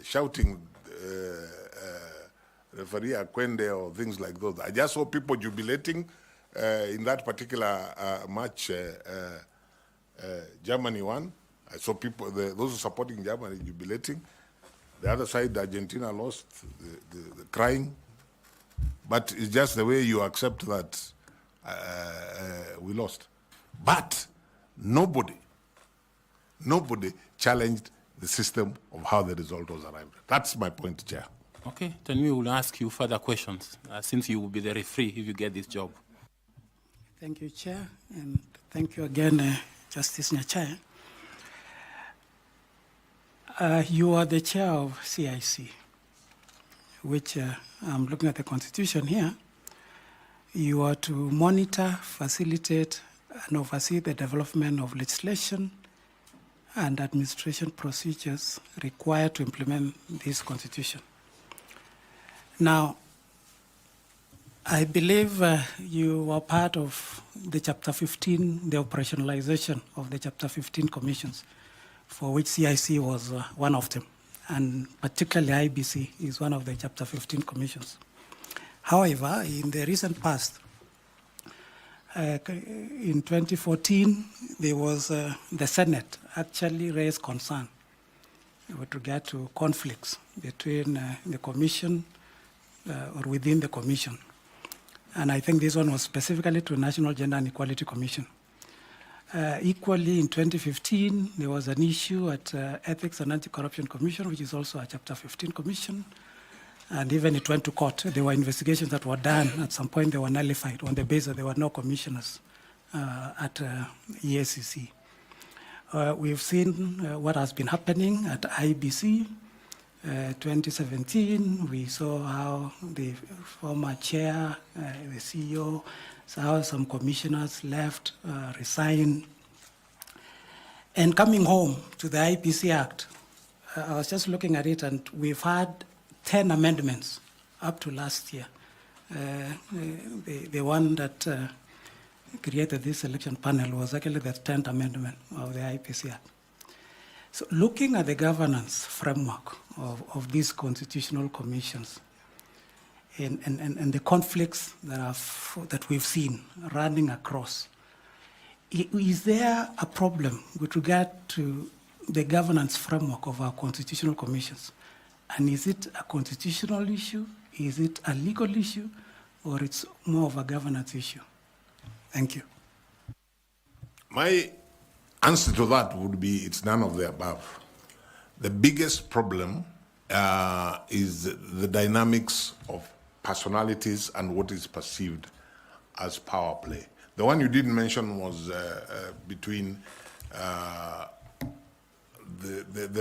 shouting referee Akwende or things like those. I just saw people jubilating in that particular match. Germany won, I saw people, those who supporting Germany jubilating. The other side, Argentina lost, the crying. But it's just the way you accept that we lost. But nobody challenged the system of how the result was arrived at. That's my point, Chair. Okay, then we will ask you further questions, since you will be the referee if you get this job. Thank you, Chair, and thank you again, Justice Nyachae. You are the chair of CIC, which I'm looking at the Constitution here. You are to monitor, facilitate, and oversee the development of legislation and administration procedures required to implement this Constitution. Now, I believe you were part of the Chapter 15, the operationalization of the Chapter 15 commissions, for which CIC was one of them, and particularly IEBC is one of the Chapter 15 commissions. However, in the recent past, in 2014, there was the Senate actually raised concern with regard to conflicts between the Commission or within the Commission. And I think this one was specifically to National Gender and Equality Commission. Equally, in 2015, there was an issue at Ethics and Anti-Corruption Commission, which is also a Chapter 15 commission. And even it went to court. There were investigations that were done. At some point, they were nullified on the basis that there were no commissioners at EACC. We've seen what has been happening at IEBC. 2017, we saw how the former chair, the CEO, how some commissioners left, resigned. And coming home to the IEBC Act, I was just looking at it, and we've had 10 amendments up to last year. The one that created this selection panel was actually the 10th amendment of the IEBC Act. So looking at the governance framework of these constitutional commissions and the conflicts that we've seen running across, is there a problem with regard to the governance framework of our constitutional commissions? And is it a constitutional issue? Is it a legal issue? Or it's more of a governance issue? Thank you. My answer to that would be it's none of the above. The biggest problem is the dynamics of personalities and what is perceived as power play. The one you didn't mention was between the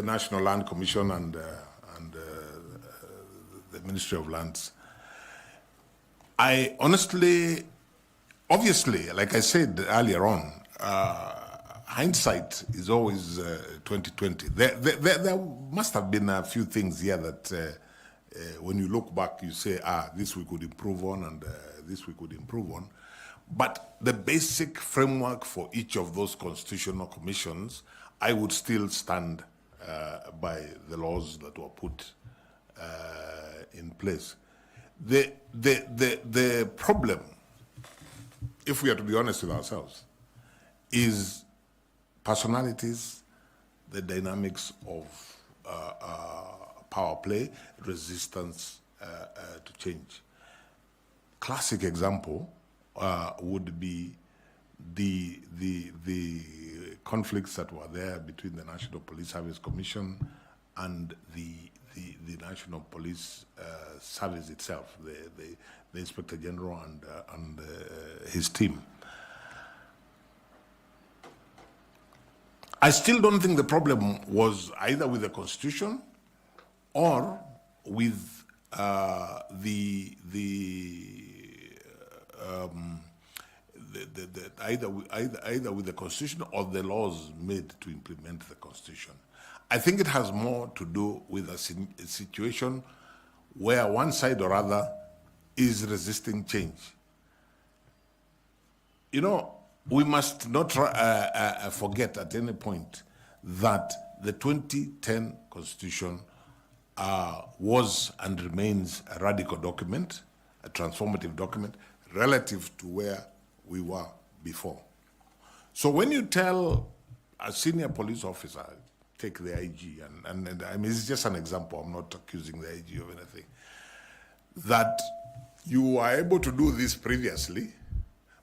National Land Commission and the Ministry of Lands. I honestly, obviously, like I said earlier on, hindsight is always 2020. There must have been a few things here that when you look back, you say, this we could improve on and this we could improve on. But the basic framework for each of those constitutional commissions, I would still stand by the laws that were put in place. The problem, if we are to be honest with ourselves, is personalities, the dynamics of power play, resistance to change. Classic example would be the conflicts that were there between the National Police Service Commission and the National Police Service itself, the Inspector General and his team. I still don't think the problem was either with the Constitution or with either with the Constitution or the laws made to implement the Constitution. I think it has more to do with a situation where one side or other is resisting change. You know, we must not forget at any point that the 2010 Constitution was and remains a radical document, a transformative document, relative to where we were before. So when you tell a senior police officer, take the IG, and I mean, it's just an example, I'm not accusing the IG of anything, that you were able to do this previously,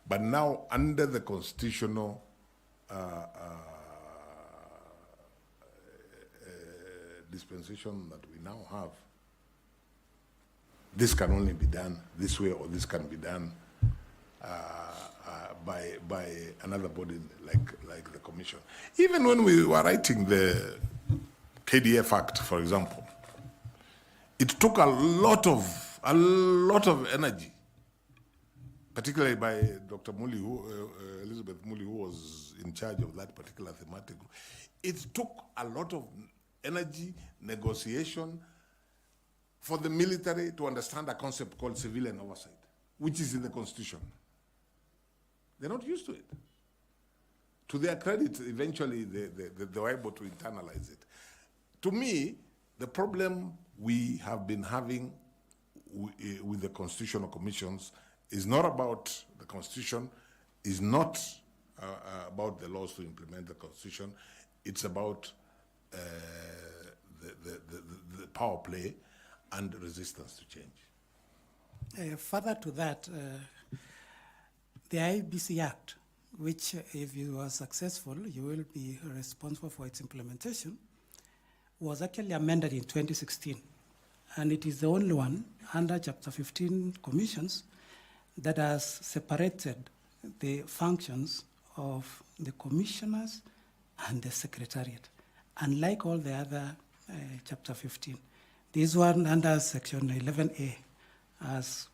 but now under the constitutional dispensation that we now have, this can only be done this way, or this can be done by another body like the commission. Even when we were writing the KDF Act, for example, it took a lot of energy, particularly by Dr. Muli, Elizabeth Muli, who was in charge of that particular thematic group. It took a lot of energy, negotiation, for the military to understand a concept called civilian oversight, which is in the Constitution. They're not used to it. To their credit, eventually they were able to internalize it. To me, the problem we have been having with the constitutional commissions is not about the Constitution, is not about the laws to implement the Constitution. It's about the power play and resistance to change. Further to that, the IEBC Act, which if you are successful, you will be responsible for its implementation, was actually amended in 2016. And it is the only one under Chapter 15 commissions that has separated the functions of the commissioners and the secretariat, unlike all the other Chapter 15. This one under Section 11A has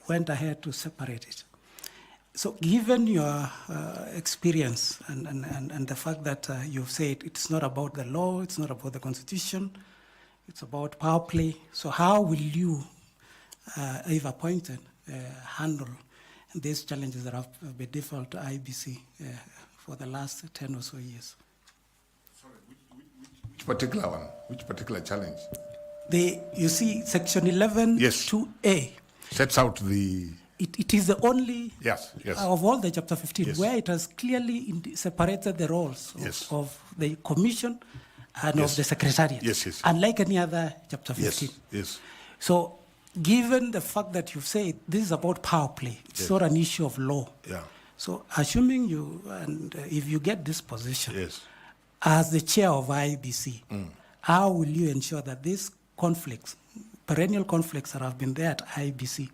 went ahead to separate it. So given your experience and the fact that you've said it's not about the law, it's not about the Constitution, it's about power play, so how will you, if appointed, handle these challenges that have been default to IEBC for the last 10 or so years? Sorry, which particular one? Which particular challenge? You see, Section 11, yes. 2A. Sets out the... It is the only yes. of all the Chapter 15 where it has clearly separated the roles of the Commission and of the Secretariat, unlike any other Chapter 15. Yes. So, given the fact that you say this is about power play, it's not an issue of law. Yeah. So, assuming you, and if you get this position as the chair of IEBC, how will you ensure that these conflicts, perennial conflicts that have been there at IEBC,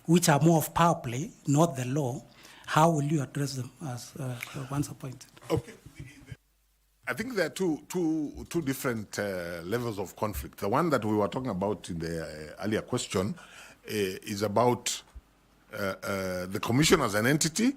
which are more of power play, not the law, how will you address them as once appointed? Okay. I think there are two different levels of conflict. The one that we were talking about in the earlier question is about the commission as an entity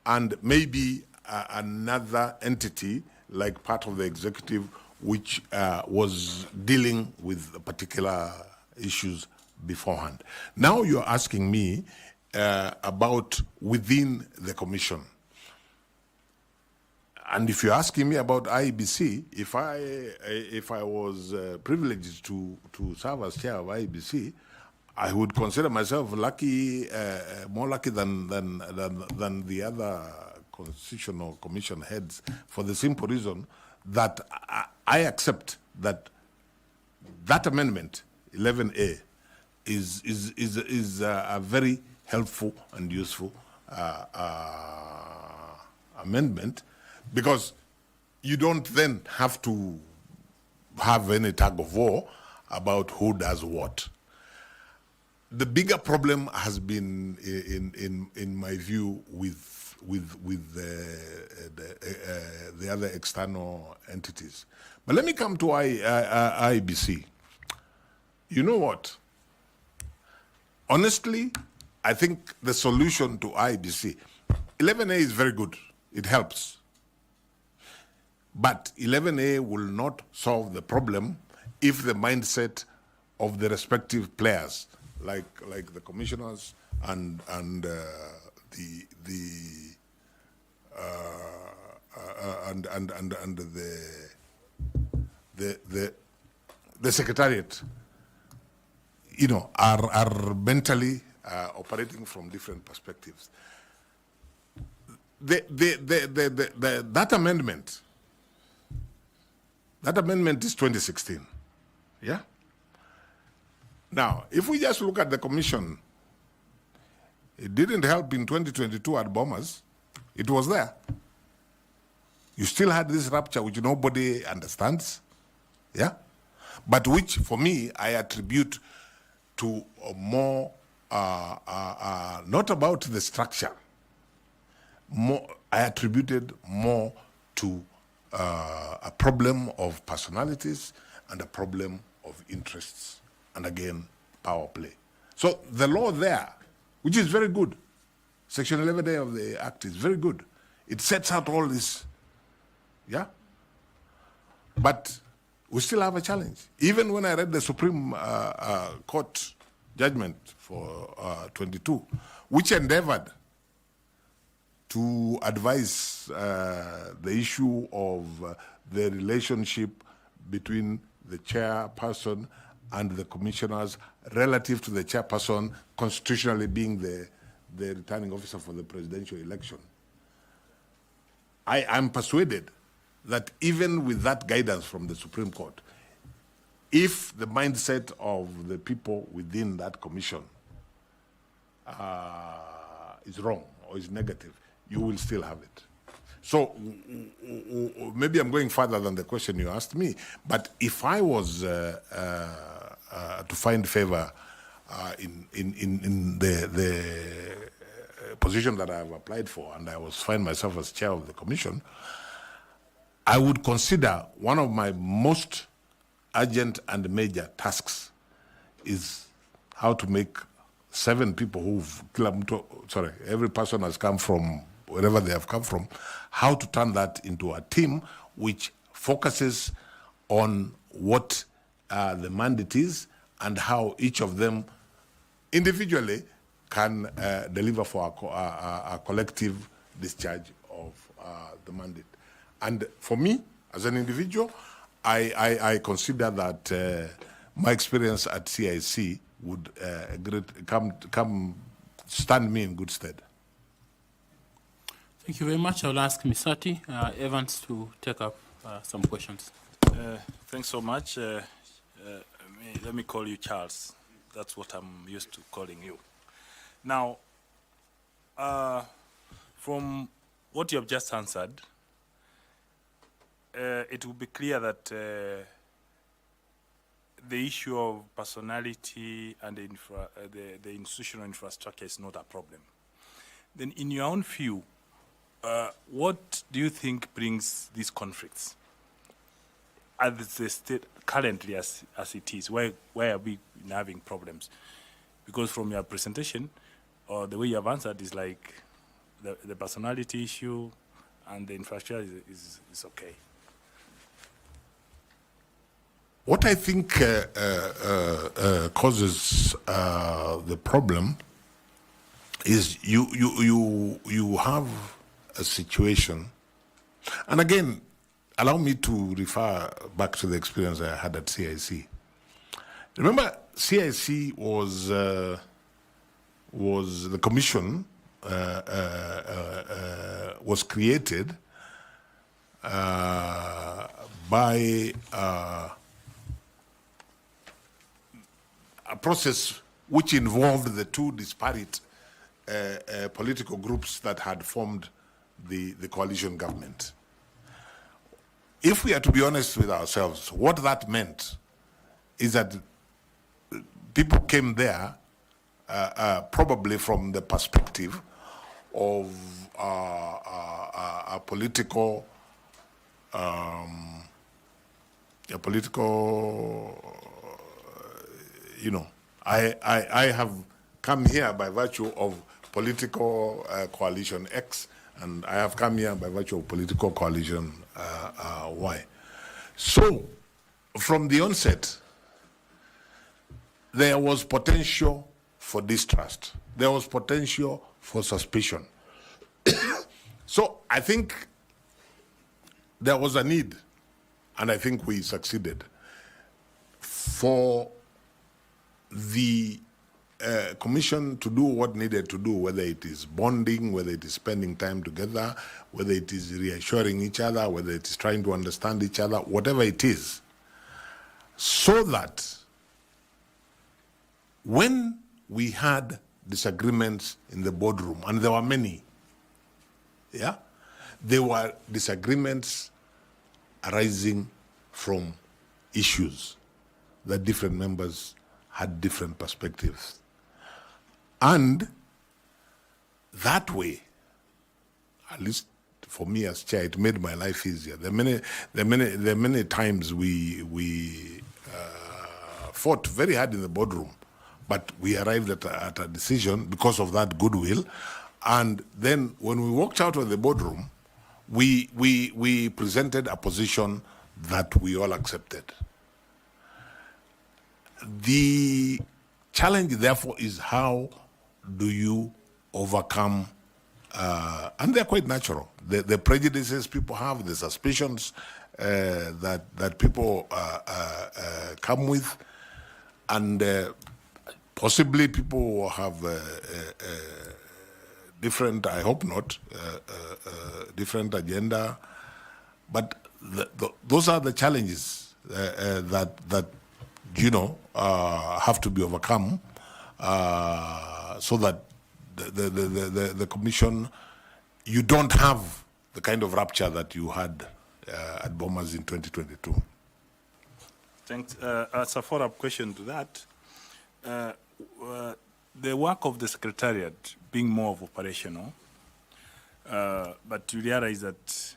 and maybe another entity like part of the executive which was dealing with particular issues beforehand. Now you're asking me about within the commission. And if you're asking me about IEBC, if I was privileged to serve as chair of IEBC, I would consider myself lucky, more lucky than the other constitutional commission heads, for the simple reason that I accept that amendment 11A is a very helpful and useful amendment, because you don't then have to have any tug of war about who does what. The bigger problem has been, in my view, with the other external entities. But let me come to IEBC. You know what? Honestly, I think the solution to IEBC, 11A is very good. It helps. But 11A will not solve the problem if the mindset of the respective players, like the commissioners and the secretariat, are mentally operating from different perspectives. That amendment That amendment is 2016. Yeah? Now, if we just look at the commission, it didn't help in 2022 at Bomas. It was there. You still had this rupture which nobody understands. Yeah? But which, for me, I attribute to a more, not about the structure. I attributed more to a problem of personalities and a problem of interests, and again, power play. So the law there, which is very good, Section 11A of the Act is very good. It sets out all this, yeah? But we still have a challenge. Even when I read the Supreme Court judgment for 22, which endeavored to advise the issue of the relationship between the chairperson and the commissioners relative to the chairperson constitutionally being the returning officer for the presidential election. I am persuaded that even with that guidance from the Supreme Court, if the mindset of the people within that commission is wrong or is negative, you will still have it. So maybe I'm going further than the question you asked me, but if I was to find favor in the position that I have applied for, and I was find myself as chair of the commission, I would consider one of my most urgent and major tasks is how to make 7 people who've, every person has come from wherever they have come from, how to turn that into a team which focuses on what the mandate is and how each of them individually can deliver for a collective discharge of the mandate. And for me, as an individual, I consider that my experience at CIC would come stand me in good stead. Thank you very much. I'll ask Misati Evans to take up some questions. Thanks so much. Let me call you Charles. That's what I'm used to calling you. Now, from what you have just answered, it will be clear that the issue of personality and the institutional infrastructure is not a problem. Then in your own view, what do you think brings these conflicts as the state currently as it is? Why are we having problems? Because from your presentation, or the way you have answered is like the personality issue and the infrastructure is okay. What I think causes the problem is you have a situation, and again, allow me to refer back to the experience I had at CIC. Remember, CIC was the commission was created by a process which involved the two disparate political groups that had formed the coalition government. If we are to be honest with ourselves, what that meant is that people came there probably from the perspective of a political, I have come here by virtue of political coalition X, and I have come here by virtue of political coalition Y. So, from the onset, there was potential for distrust. There was potential for suspicion. So, I think there was a need, and I think we succeeded, for the commission to do what needed to do, whether it is bonding, whether it is spending time together, whether it is reassuring each other, whether it is trying to understand each other, whatever it is, so that when we had disagreements in the boardroom, and there were many, yeah, there were disagreements arising from issues that different members had different perspectives. And that way, at least for me as chair, it made my life easier. There are many times we fought very hard in the boardroom, but we arrived at a decision because of that goodwill. And then when we walked out of the boardroom, we presented a position that we all accepted. The challenge, therefore, is how do you overcome, and they're quite natural, the prejudices people have, the suspicions that people come with, and possibly people have different, I hope not, different agenda, but those are the challenges that you know, have to be overcome, so that the commission, you don't have the kind of rupture that you had at Bomas in 2022. Thanks. As a follow-up question to that, the work of the Secretariat being more of operational, but you realize that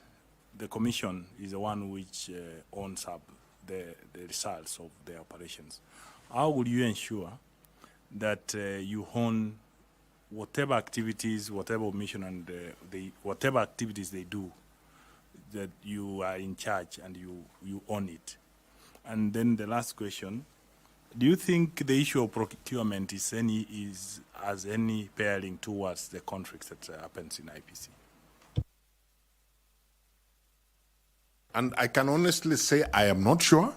the Commission is the one which owns up the results of the operations. How will you ensure that you own whatever activities, whatever mission, and whatever activities they do, that you are in charge and you own it? And then the last question, do you think the issue of procurement has any bearing towards the conflicts that happens in IEBC? And I can honestly say I am not sure,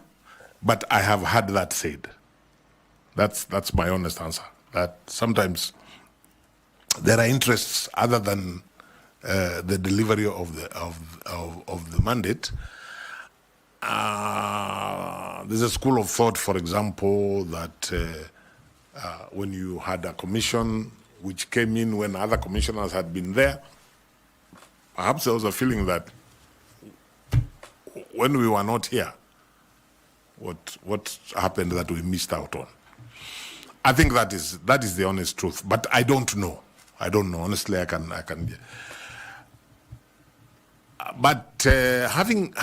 but I have had that said. That's my honest answer. That sometimes there are interests other than the delivery of the mandate. There's a school of thought, for example, that when you had a commission which came in when other commissioners had been there, perhaps there was a feeling that when we were not here, what happened that we missed out on. I think that is the honest truth, but I don't know. I don't know. Honestly, I can. But having,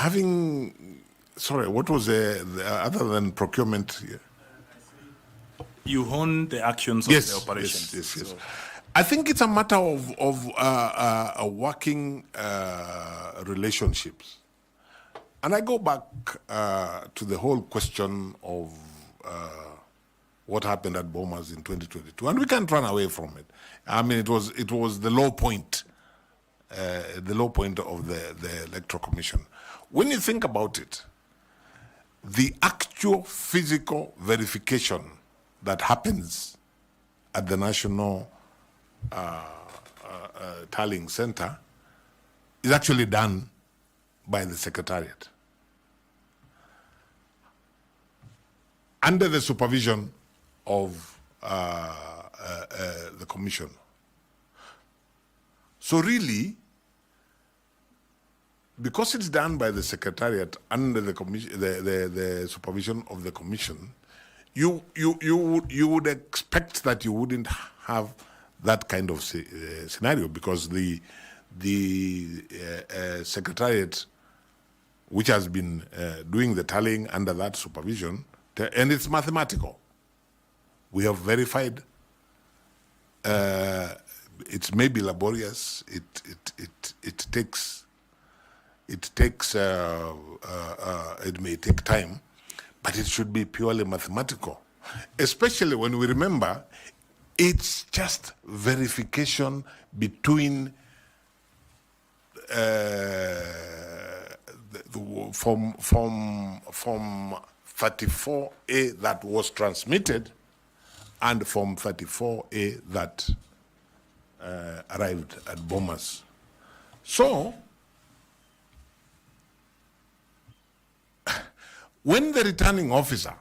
sorry, what was the other than procurement? You own the actions of the operations. Yes. So. I think it's a matter of working relationships. And I go back to the whole question of what happened at Bomas in 2022, and we can't run away from it. I mean, it was the low point of the Electoral Commission. When you think about it, the actual physical verification that happens at the National Tallying Center is actually done by the Secretariat, under the supervision of the Commission. So really, because it's done by the Secretariat under the supervision of the Commission, you would expect that you wouldn't have that kind of scenario, because the Secretariat, which has been doing the tallying under that supervision, and it's mathematical. We have verified. It may be laborious. It may take time, but it should be purely mathematical. Especially when we remember, it's just verification between from 34A that was transmitted and Form 34A that arrived at Bomas. So, when the returning officer,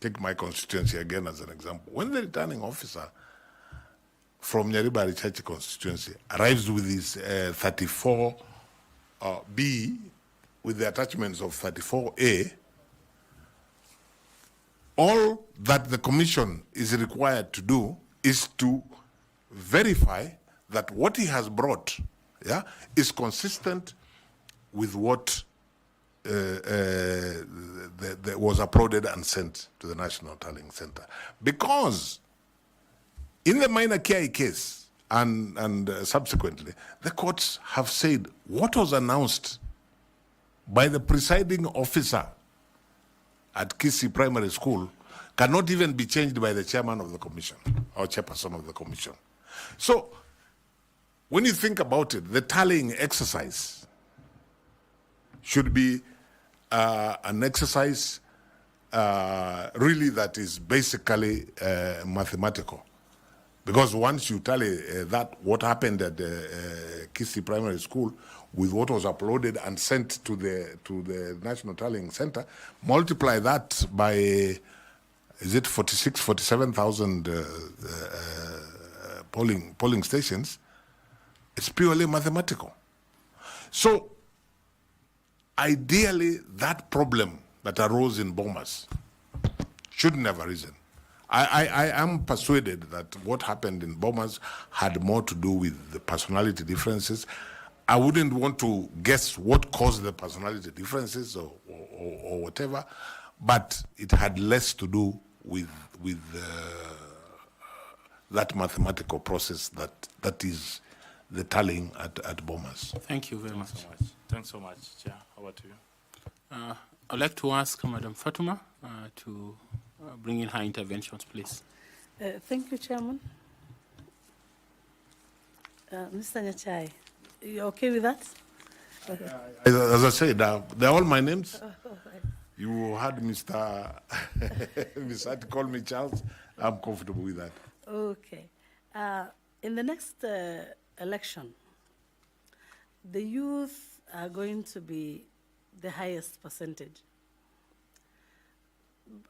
take my constituency again as an example, when the returning officer from Nyaribari constituency arrives with his 34B with the attachments of 34A, all that the commission is required to do is to verify that what he has brought is consistent with what was uploaded and sent to the National Tallying Center. Because in the minor KI case and subsequently, the courts have said what was announced by the presiding officer at Kisii Primary School cannot even be changed by the chairman of the commission or chairperson of the commission. So when you think about it, the tallying exercise should be an exercise really that is basically mathematical. Because once you tally that, what happened at Kisii Primary School with what was uploaded and sent to the National Tallying Center, multiply that by, is it 47,000 polling stations, it's purely mathematical. So, ideally, that problem that arose in Bomas shouldn't have arisen. I am persuaded that what happened in Bomas had more to do with the personality differences. I wouldn't want to guess what caused the personality differences or whatever, but it had less to do with that mathematical process that is the tallying at Bomas. Thank you very much. Thanks so much, Chair. How about you? I'd like to ask Madam Fatuma to bring in her interventions, please. Thank you, Chairman. Mr. Nyachae, you okay with that? Okay. As I said, they're all my names. You heard Mr. Mr. call me Charles. I'm comfortable with that. Okay. In the next election, the youth are going to be the highest percentage.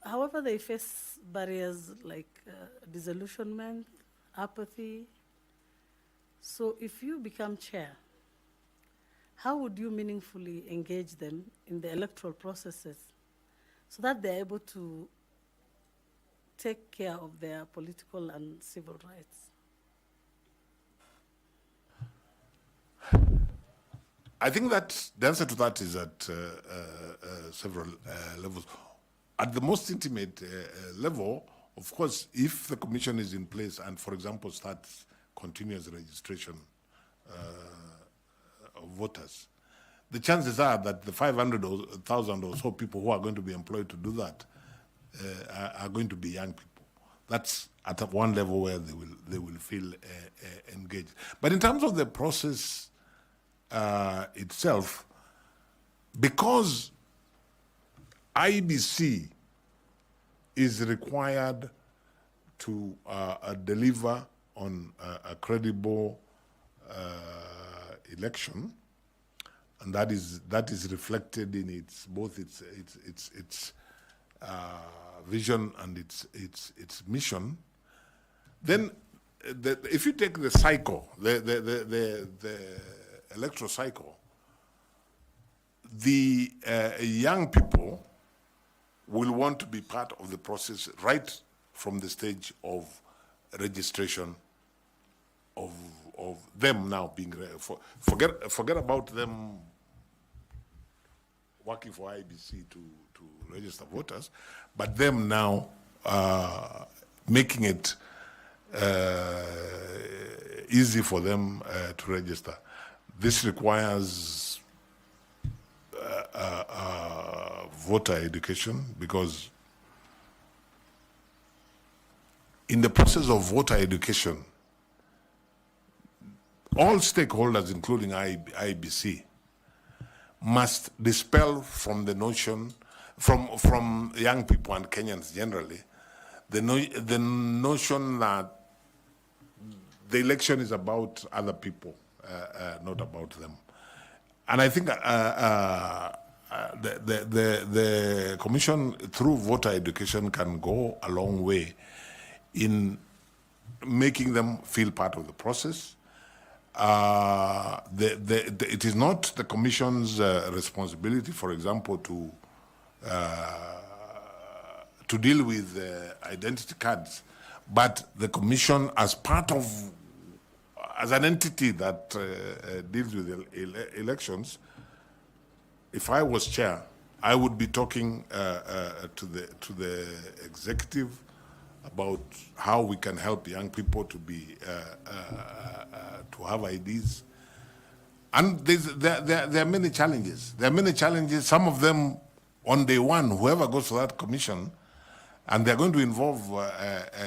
However, they face barriers like disillusionment, apathy. So if you become chair, how would you meaningfully engage them in the electoral processes so that they're able to take care of their political and civil rights? I think that the answer to that is at several levels. At the most intimate level, of course, if the commission is in place and, for example, starts continuous registration of voters, the chances are that the 500,000 or so people who are going to be employed to do that are going to be young people. That's at one level where they will feel engaged. But in terms of the process itself, because IEBC is required to deliver on a credible election, and that is reflected in both its vision and its mission. Then, if you take the cycle, the electoral cycle, the young people will want to be part of the process right from the stage of registration of them now being forget about them working for IEBC to register voters, but them now making it easy for them to register. This requires voter education, because in the process of voter education, all stakeholders, including IEBC, must dispel from the notion from young people and Kenyans generally, the notion that the election is about other people, not about them. And I think the Commission, through voter education, can go a long way in making them feel part of the process. It is not the Commission's responsibility, for example, to deal with identity cards, but the Commission, as an entity that deals with elections, if I was chair, I would be talking to the executive about how we can help young people to be to have IDs. And there are many challenges. There are many challenges. Some of them on day one, whoever goes to that commission, and they're going to involve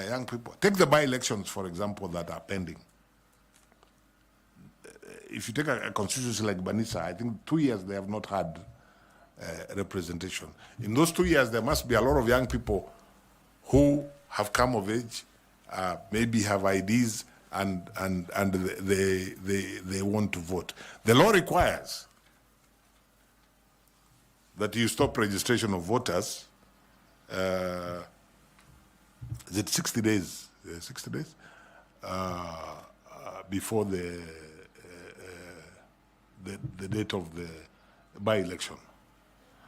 young people. Take the by-elections, for example, that are pending. If you take a constituency like Banisa, I think 2 years they have not had representation. In those 2 years, there must be a lot of young people who have come of age, maybe have IDs, and they want to vote. The law requires that you stop registration of voters. Is it 60 days? 60 days before the date of the by-election.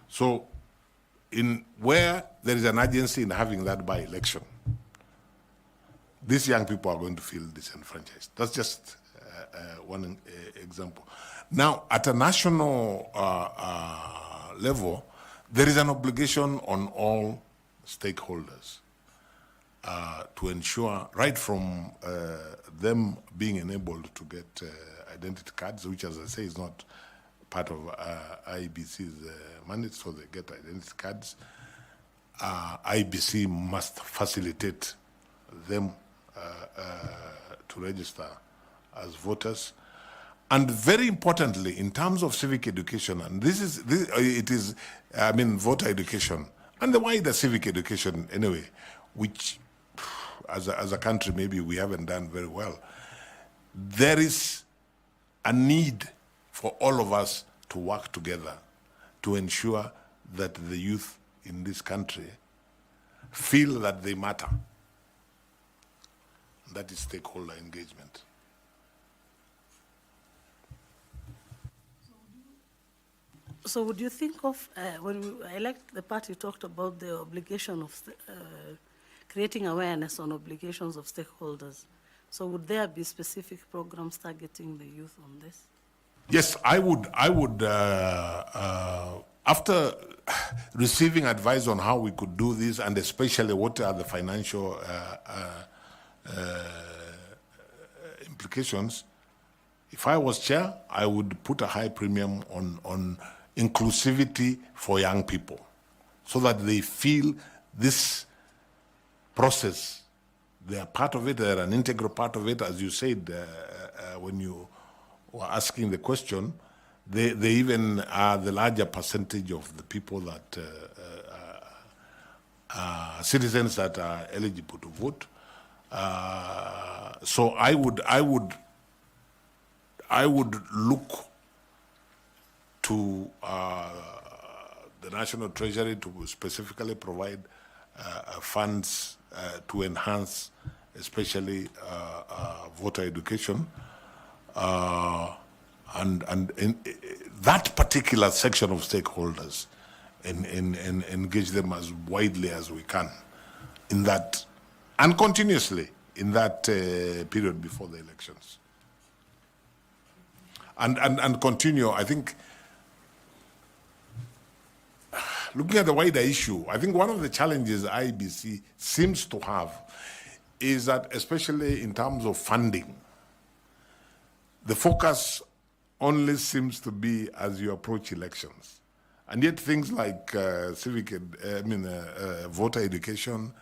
So, where there is an urgency in having that by-election, these young people are going to feel disenfranchised. That's just one example. Now, at a national level, there is an obligation on all stakeholders to ensure, right from them being enabled to get identity cards, which, as I say, is not part of IEBC's mandate, so they get identity cards. IEBC must facilitate them to register as voters. And very importantly, in terms of civic education, and voter education, and the wider civic education anyway, which as a country maybe we haven't done very well, there is a need for all of us to work together to ensure that the youth in this country feel that they matter. That is stakeholder engagement. So would you think of, I like the part you talked about the obligation of creating awareness on obligations of stakeholders. So would there be specific programs targeting the youth on this? Yes, I would, after receiving advice on how we could do this, and especially what are the financial implications, if I was chair, I would put a high premium on inclusivity for young people, so that they feel this process, they are part of it, they are an integral part of it. As you said when you were asking the question, they even are the larger percentage of the people that citizens that are eligible to vote. So I would look to the National Treasury to specifically provide funds to enhance, especially voter education, and in that particular section of stakeholders, and engage them as widely as we can in that, and continuously in that period before the elections. And continue, I think, looking at the wider issue, I think one of the challenges IEBC seems to have is that, especially in terms of funding, the focus only seems to be as you approach elections. And yet things like voter education,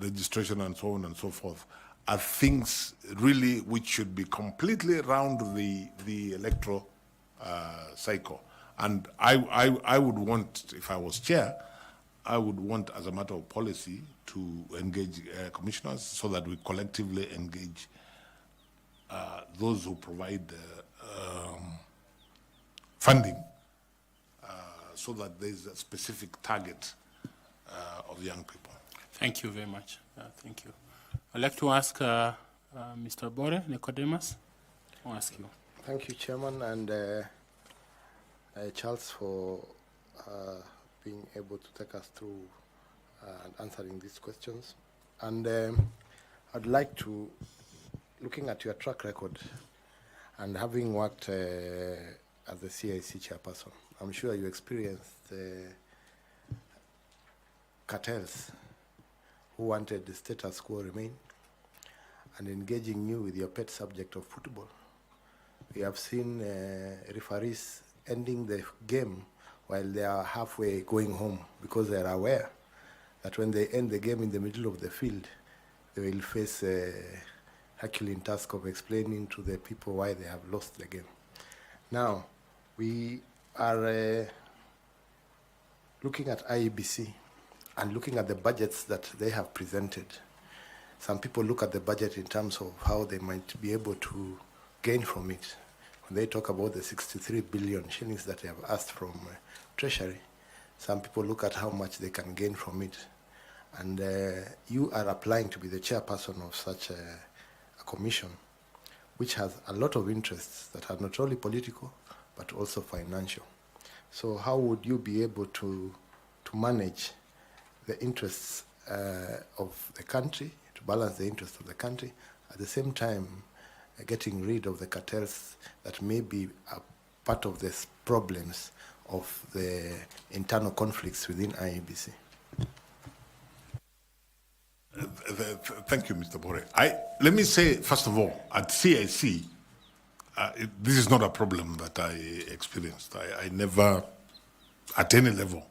registration and so on and so forth are things really which should be completely around the electoral cycle. And I would want, if I was chair, I would want, as a matter of policy, to engage commissioners so that we collectively engage those who provide funding so that there's a specific target of young people. Thank you very much. Thank you. I'd like to ask Mr. Bore Nicodemus. I'll ask you. Thank you, Chairman, and Charles, for being able to take us through and answering these questions. And I'd like to, looking at your track record and having worked as the CIC chairperson, I'm sure you experienced cartels who wanted the status quo remain and engaging you with your pet subject of football. We have seen referees ending the game while they are halfway going home because they are aware that when they end the game in the middle of the field, they will face a Herculean task of explaining to the people why they have lost the game. Now, we are looking at IEBC and looking at the budgets that they have presented. Some people look at the budget in terms of how they might be able to gain from it. When they talk about the 63 billion shillings that they have asked from Treasury, some people look at how much they can gain from it. And you are applying to be the chairperson of such a commission, which has a lot of interests that are not only political, but also financial. So how would you be able to manage the interests of the country, to balance the interests of the country, at the same time getting rid of the cartels that may be a part of the problems of the internal conflicts within IEBC? Thank you, Mr. Bore. Let me say, first of all, at CIC, this is not a problem that I experienced. I never, at any level,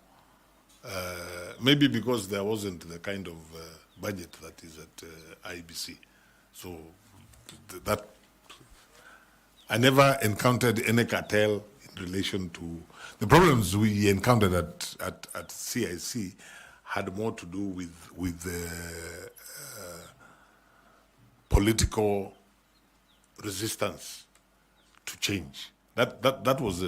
maybe because there wasn't the kind of budget that is at IEBC. So that I never encountered any cartel in relation to the problems we encountered at CIC had more to do with political resistance to change. That was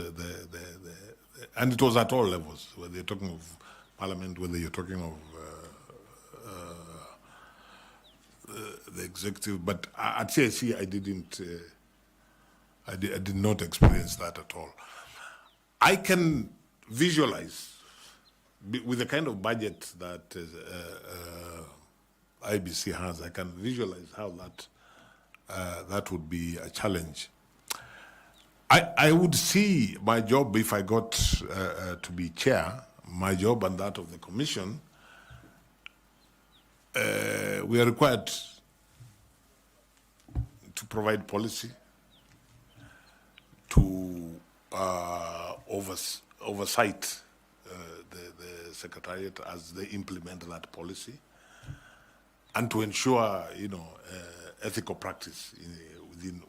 and it was at all levels, whether you're talking of parliament, whether you're talking of the executive. But at CIC, I did not experience that at all. I can visualize, with the kind of budget that IBC has, I can visualize how that would be a challenge. I would see my job, if I got to be chair, my job and that of the commission, we are required to provide policy, to oversight the Secretariat as they implement that policy, and to ensure, ethical practice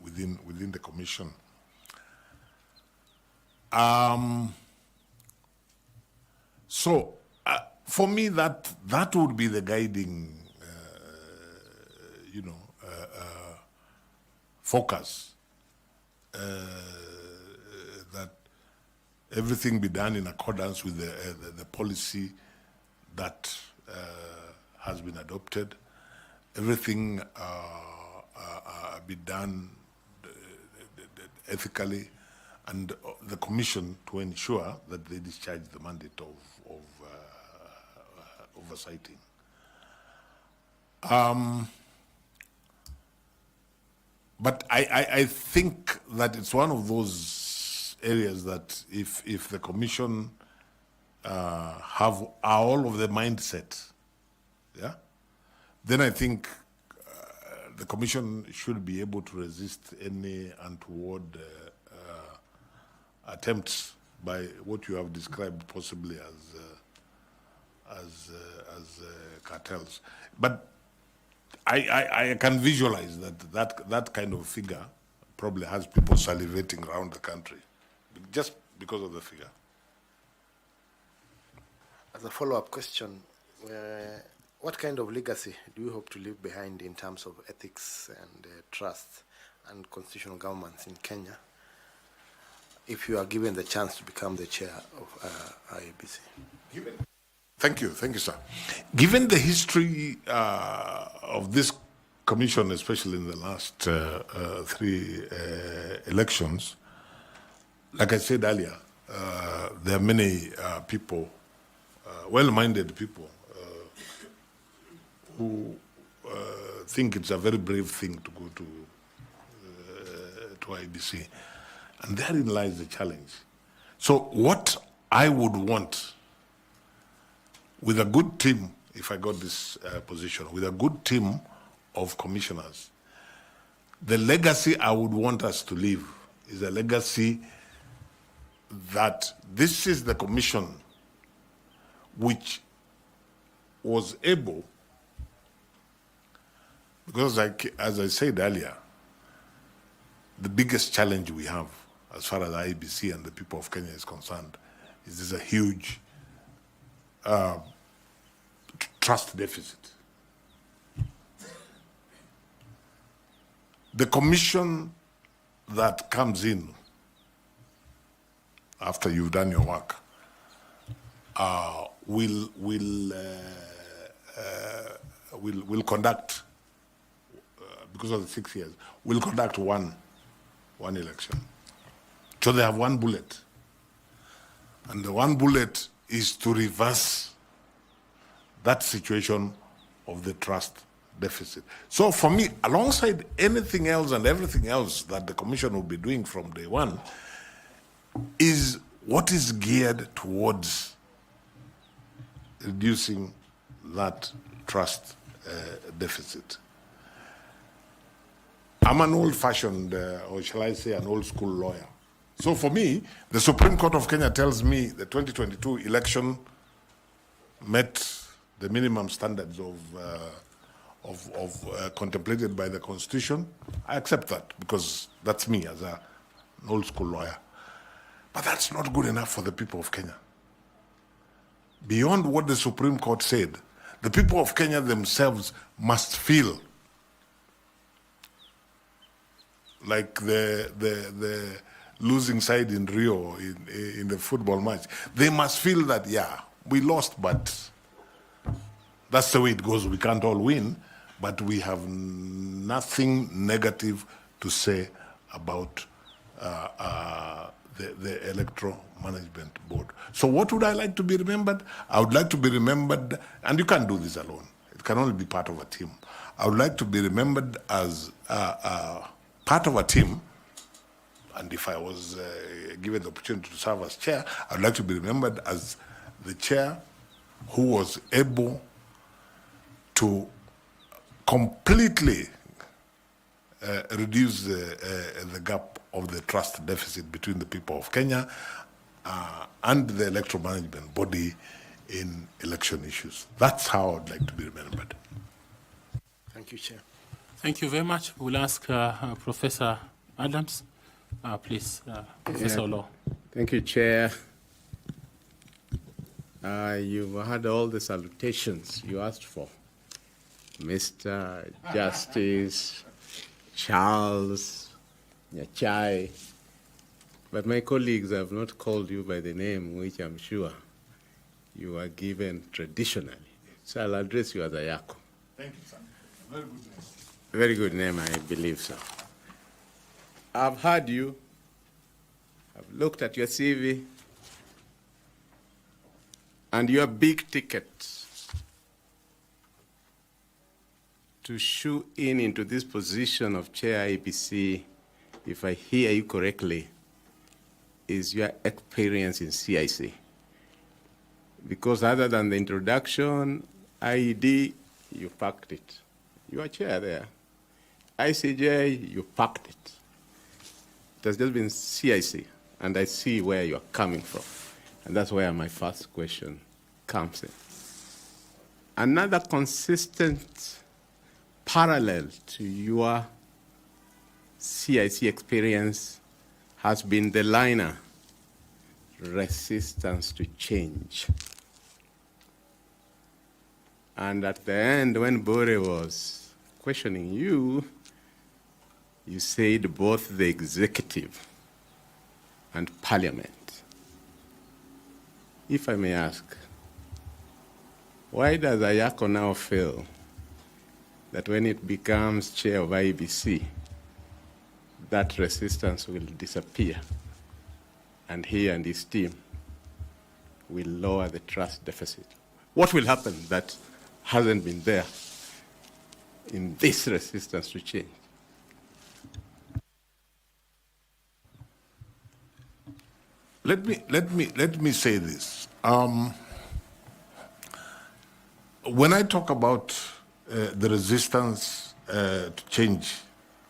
within the commission. So, for me, that would be the guiding, focus. That everything be done in accordance with the policy that has been adopted. Everything be done ethically, and the commission to ensure that they discharge the mandate of oversighting. But I think that it's one of those areas that if the commission are all of the mindset, yeah, then I think the commission should be able to resist any untoward attempts by what you have described possibly as cartels. But I can visualize that kind of figure probably has people salivating around the country just because of the figure. As a follow-up question, what kind of legacy do you hope to leave behind in terms of ethics and trust and constitutional governance in Kenya if you are given the chance to become the chair of IEBC? Thank you, sir. Given the history of this commission, especially in the last three elections, like I said earlier, there are many people, well-minded people, who think it's a very brave thing to go to IEBC. And therein lies the challenge. So what I would want with a good team, if I got this position, with a good team of commissioners, the legacy I would want us to leave is a legacy that this is the commission which was able, because as I said earlier, the biggest challenge we have as far as IEBC and the people of Kenya is concerned is there's a huge trust deficit. The commission that comes in after you've done your work will conduct, because of the 6 years, will conduct one election. So they have one bullet. And the one bullet is to reverse that situation of the trust deficit. So for me, alongside anything else and everything else that the commission will be doing from day one, is what is geared towards reducing that trust deficit. I'm an old-fashioned, or shall I say an old-school lawyer. So for me, the Supreme Court of Kenya tells me the 2022 election met the minimum standards contemplated by the Constitution. I accept that because that's me as an old-school lawyer. But that's not good enough for the people of Kenya. Beyond what the Supreme Court said, the people of Kenya themselves must feel like the losing side in Rio in the football match. They must feel that, yeah, we lost, but that's the way it goes. We can't all win, but we have nothing negative to say about the Electoral Management Board. So what would I like to be remembered? I would like to be remembered, and you can't do this alone. It can only be part of a team. I would like to be remembered as part of a team, and if I was given the opportunity to serve as chair, I would like to be remembered as the chair who was able to completely reduce the gap of the trust deficit between the people of Kenya and the electoral management body in election issues. That's how I'd like to be remembered. Thank you, Chair. Thank you very much. We'll ask Professor Adams. Please, Professor Law. Thank you, Chair. You've had all the salutations you asked for. Mr. Justice, Charles, Nyachae. But my colleagues have not called you by the name which I'm sure you are given traditionally. So I'll address you as Ayako. Thank you, sir. Very good name. Very good name, I believe so. I've heard you. I've looked at your CV. And your big ticket to shoe in into this position of Chair IEBC, if I hear you correctly, is your experience in CIC. Because other than the introduction, IED, you packed it. You are chair there. ICJ, you packed it. It has just been CIC, and I see where you are coming from. And that's where my first question comes in. Another consistent parallel to your CIC experience has been the liner, resistance to change. And at the end, when Bore was questioning you, you said both the executive and parliament. If I may ask, why does Ayako now feel that when it becomes chair of IEBC, that resistance will disappear, and he and his team will lower the trust deficit? What will happen that hasn't been there in this resistance to change? Let me say this. When I talk about the resistance to change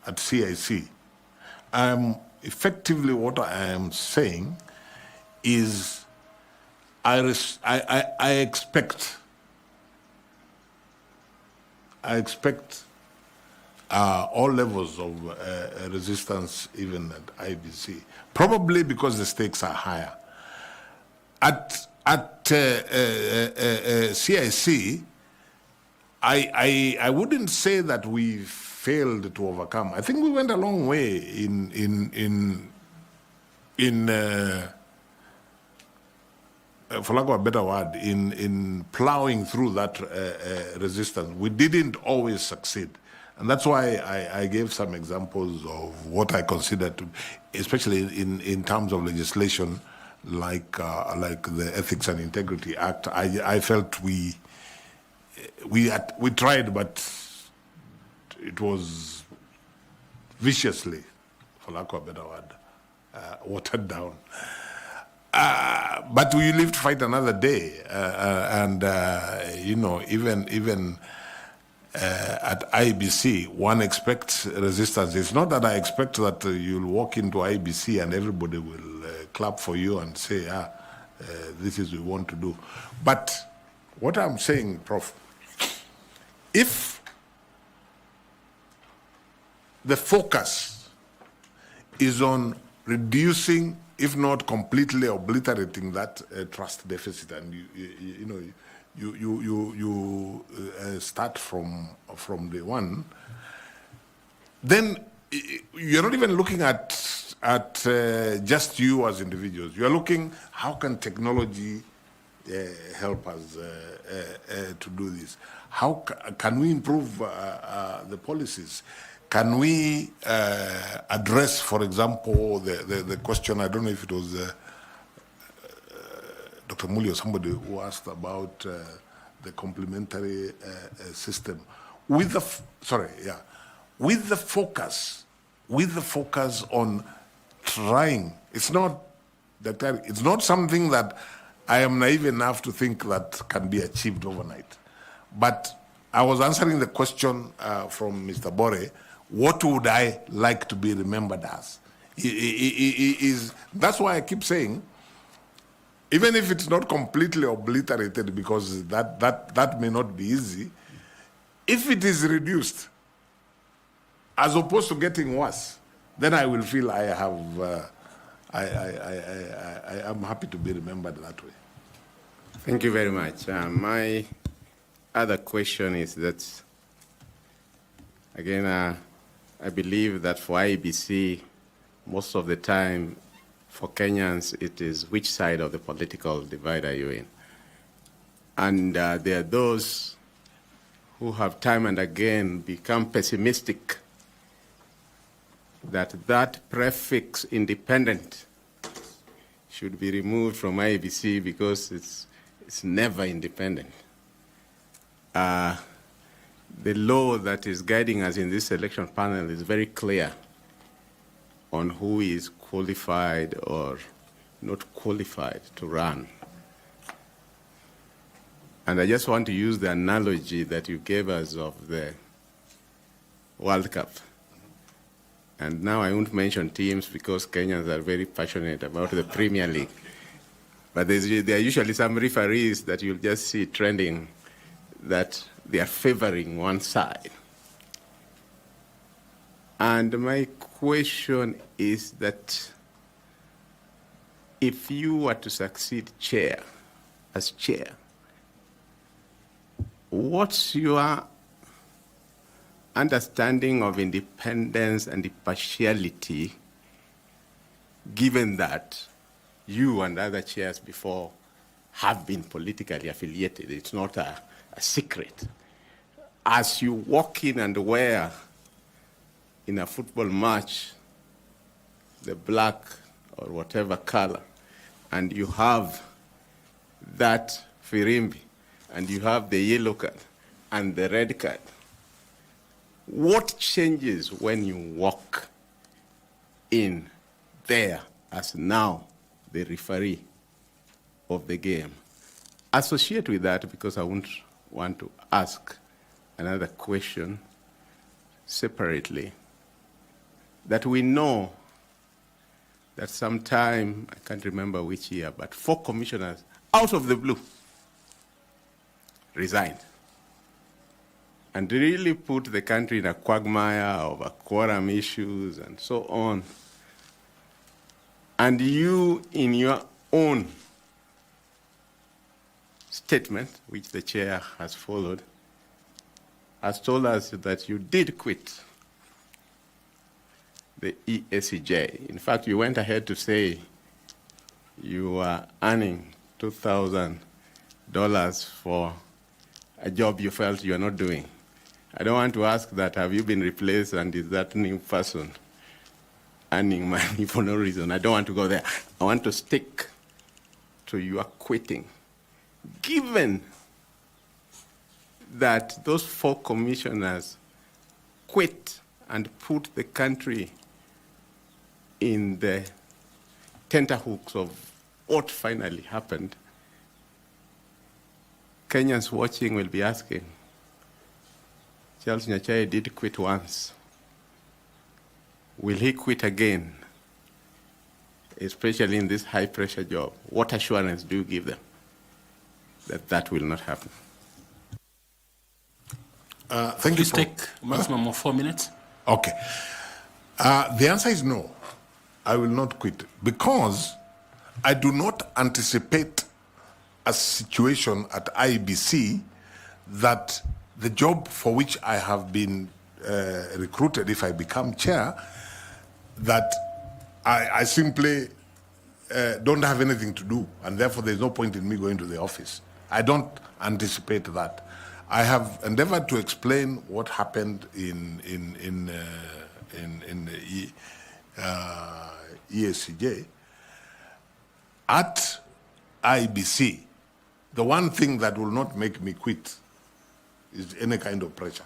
at CIC, effectively what I am saying is I expect all levels of resistance even at IBC, probably because the stakes are higher. At CIC, I wouldn't say that we failed to overcome. I think we went a long way in for lack of a better word, in plowing through that resistance. We didn't always succeed. And that's why I gave some examples of what I consider to, especially in terms of legislation, like the Ethics and Integrity Act. I felt we tried, but it was viciously, for lack of a better word, watered down. But we live to fight another day, and you know, even at IEBC, one expects resistance. It's not that I expect that you'll walk into IEBC and everybody will clap for you and say, this is what we want to do. But what I'm saying, Prof, if the focus is on reducing, if not completely obliterating that trust deficit, and you start from day one, then you're not even looking at just you as individuals. You're looking, how can technology help us to do this? How can we improve the policies? Can we address, for example, the question, I don't know if it was Dr. Muli or somebody who asked about the complementary system. With the focus on trying. It's not something that I am naive enough to think that can be achieved overnight. But I was answering the question from Mr. Bore, what would I like to be remembered as? That's why I keep saying, even if it's not completely obliterated, because that may not be easy, if it is reduced, as opposed to getting worse, then I will feel I am happy to be remembered that way. Thank you very much. My other question is that, again, I believe that for IEBC, most of the time, for Kenyans, it is which side of the political divide are you in? And there are those who have time and again become pessimistic that prefix independent should be removed from IEBC because it's never independent. The law that is guiding us in this election panel is very clear on who is qualified or not qualified to run. And I just want to use the analogy that you gave us of the World Cup. And now I won't mention teams because Kenyans are very passionate about the Premier League. But there are usually some referees that you'll just see trending that they are favoring one side. And my question is that if you were to succeed as chair, what's your understanding of independence and impartiality, given that you and other chairs before have been politically affiliated? It's not a secret. As you walk in and wear in a football match the black or whatever color, and you have that firimbi, and you have the yellow card and the red card, what changes when you walk in there as now the referee of the game? Associate with that, because I won't want to ask another question separately, that we know that sometime, I can't remember which year, but 4 commissioners out of the blue resigned and really put the country in a quagmire over quorum issues and so on. And you, in your own statement, which the chair has followed, has told us that you did quit the ESCJ. In fact, you went ahead to say you were earning $2,000 for a job you felt you are not doing. I don't want to ask that, have you been replaced and is that new person earning money for no reason? I don't want to go there. I want to stick to your quitting. Given that those 4 commissioners quit and put the country in the tenterhooks of what finally happened, Kenyans watching will be asking, Charles Nyachae did quit once. Will he quit again, especially in this high-pressure job? What assurance do you give them that that will not happen? Thank Please you. take maximum of 4 minutes. Okay. The answer is no. I will not quit because I do not anticipate a situation at IEBC that the job for which I have been recruited, if I become chair, that I simply don't have anything to do, and therefore there's no point in me going to the office. I don't anticipate that. I have endeavored to explain what happened in the ESCJ. At IEBC, the one thing that will not make me quit is any kind of pressure.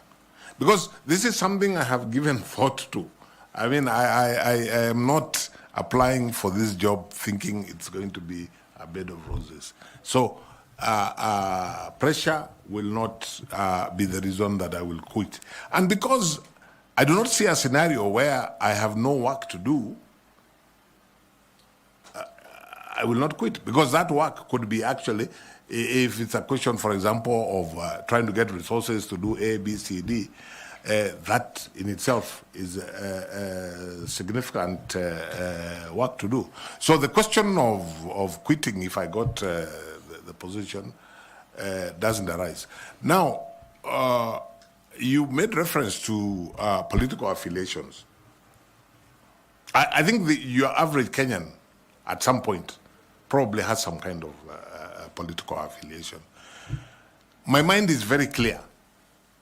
Because this is something I have given thought to. I mean, I am not applying for this job thinking it's going to be a bed of roses. So pressure will not be the reason that I will quit. And because I do not see a scenario where I have no work to do, I will not quit, because that work could be actually, if it's a question, for example, of trying to get resources to do A, B, C, D, that in itself is significant work to do. So the question of quitting, if I got the position, doesn't arise. Now, you made reference to political affiliations. I think your average Kenyan, at some point, probably has some kind of political affiliation. My mind is very clear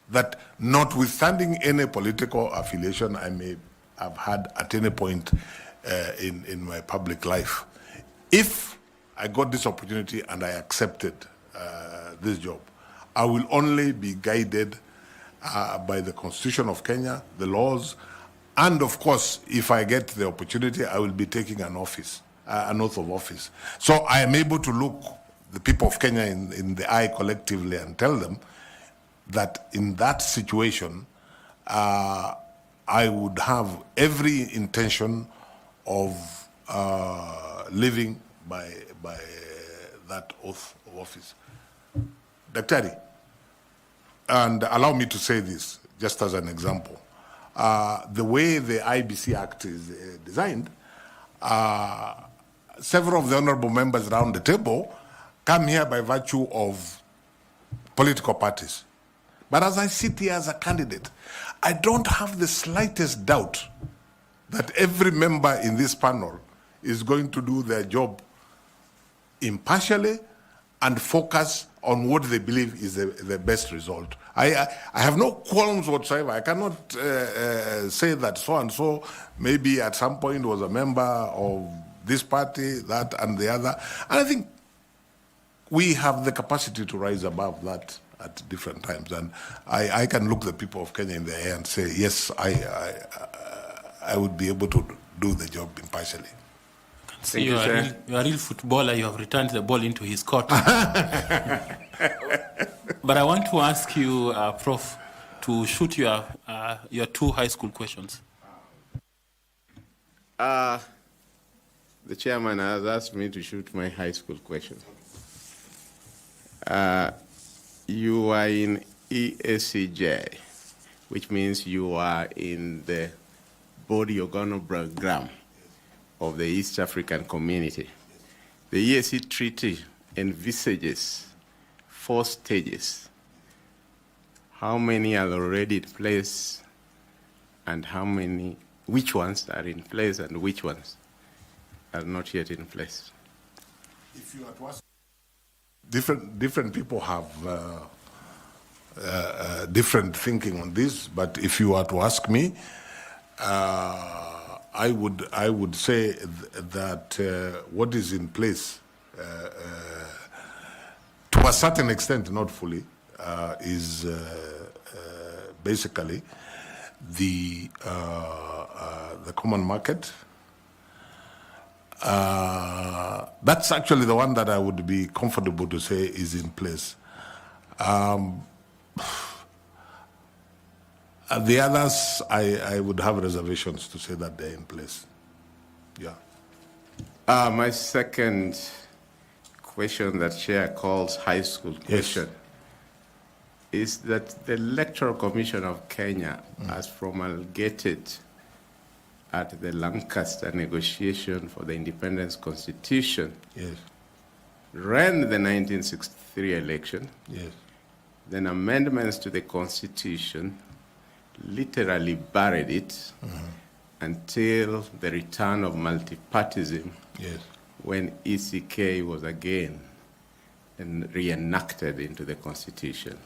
that notwithstanding any political affiliation I may have had at any point in my public life, if I got this opportunity and I accepted this job, I will only be guided by the Constitution of Kenya, the laws, and of course, if I get the opportunity, I will be taking an office, an oath of office. So I am able to look the people of Kenya in the eye collectively and tell them that in that situation, I would have every intention of living by that oath of office. Daktari, and allow me to say this just as an example. The way the IEBC Act is designed, several of the honorable members around the table come here by virtue of political parties. But as I sit here as a candidate, I don't have the slightest doubt that every member in this panel is going to do their job impartially and focus on what they believe is the best result. I have no qualms whatsoever. I cannot say that so-and-so maybe at some point was a member of this party, that and the other. And I think we have the capacity to rise above that at different times. And I can look the people of Kenya in the eye and say, yes, I would be able to do the job impartially. See, you're a real footballer. You have returned the ball into his court. But I want to ask you, Prof, to shoot your 2 high school questions. The chairman has asked me to shoot my high school question. You are in ESCJ, which means you are in the body organogram of the East African community. The ESC Treaty envisages 4 stages. How many are already in place, and which ones are in place, and which ones are not yet in place? If you are to ask, different people have different thinking on this, but if you are to ask me, I would say that what is in place, to a certain extent, not fully, is basically the common market. That's actually the one that I would be comfortable to say is in place. The others, I would have reservations to say that they're in place. Yeah. My second question that Chair calls high school question is that the Electoral Commission of Kenya has promulgated at the Lancaster negotiation for the Independence Constitution, ran the 1963 election, then amendments to the Constitution literally buried it until the return of multipartism when ECK was again reenacted into the Constitution.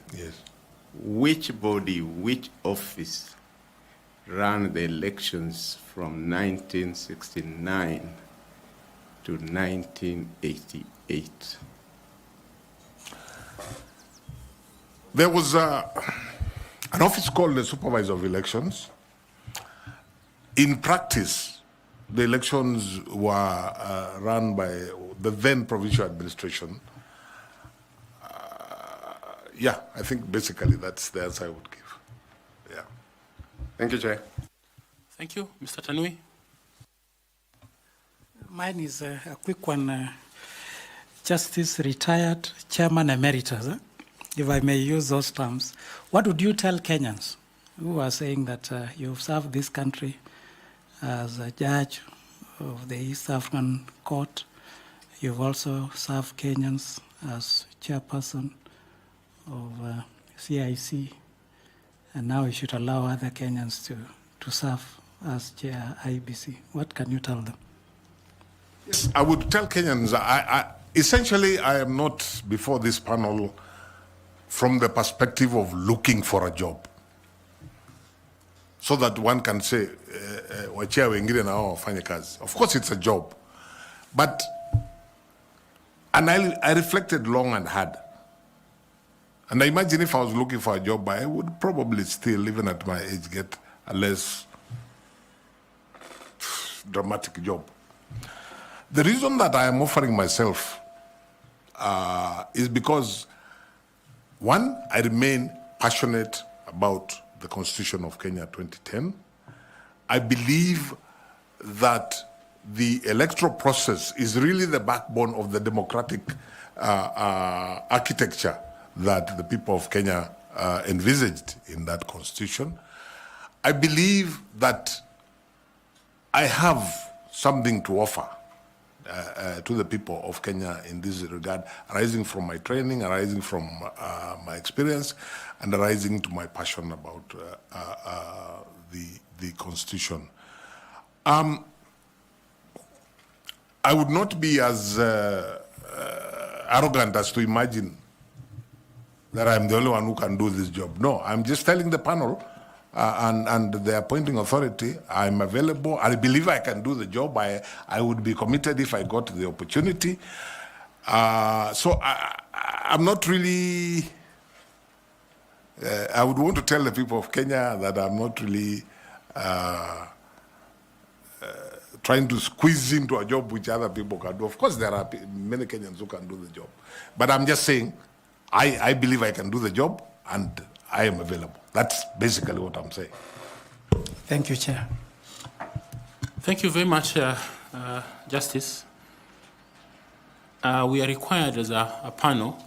Which body, which office ran the elections from 1969 to 1988? There was an office called the Supervisor of Elections. In practice, the elections were run by the then provincial administration. Yeah, I think basically that's the answer I would give. Yeah. Thank you, Chair. Thank you. Mr. Tanui? Mine is a quick one. Justice retired Chairman Emeritus, if I may use those terms. What would you tell Kenyans who are saying that you've served this country as a judge of the East African Court? You've also served Kenyans as chairperson of CIC, and now you should allow other Kenyans to serve as chair IEBC. What can you tell them? Yes, I would tell Kenyans, essentially I am not before this panel from the perspective of looking for a job, so that one can say, wachia wengine na wao wafanye kazi. Of course it's a job, but, and I reflected long and hard. And I imagine if I was looking for a job, I would probably still, even at my age, get a less dramatic job. The reason that I am offering myself is because, one, I remain passionate about the Constitution of Kenya 2010. I believe that the electoral process is really the backbone of the democratic architecture that the people of Kenya envisaged in that Constitution. I believe that I have something to offer to the people of Kenya in this regard, arising from my training, arising from my experience, and arising to my passion about the Constitution. I would not be as arrogant as to imagine that I'm the only one who can do this job. No, I'm just telling the panel and the appointing authority, I'm available. I believe I can do the job. I would be committed if I got the opportunity. So I'm not really, I would want to tell the people of Kenya that I'm not really trying to squeeze into a job which other people can do. Of course, there are many Kenyans who can do the job. But I'm just saying, I believe I can do the job and I am available. That's basically what I'm saying. Thank you, Chair. Thank you very much, Justice. We are required as a panel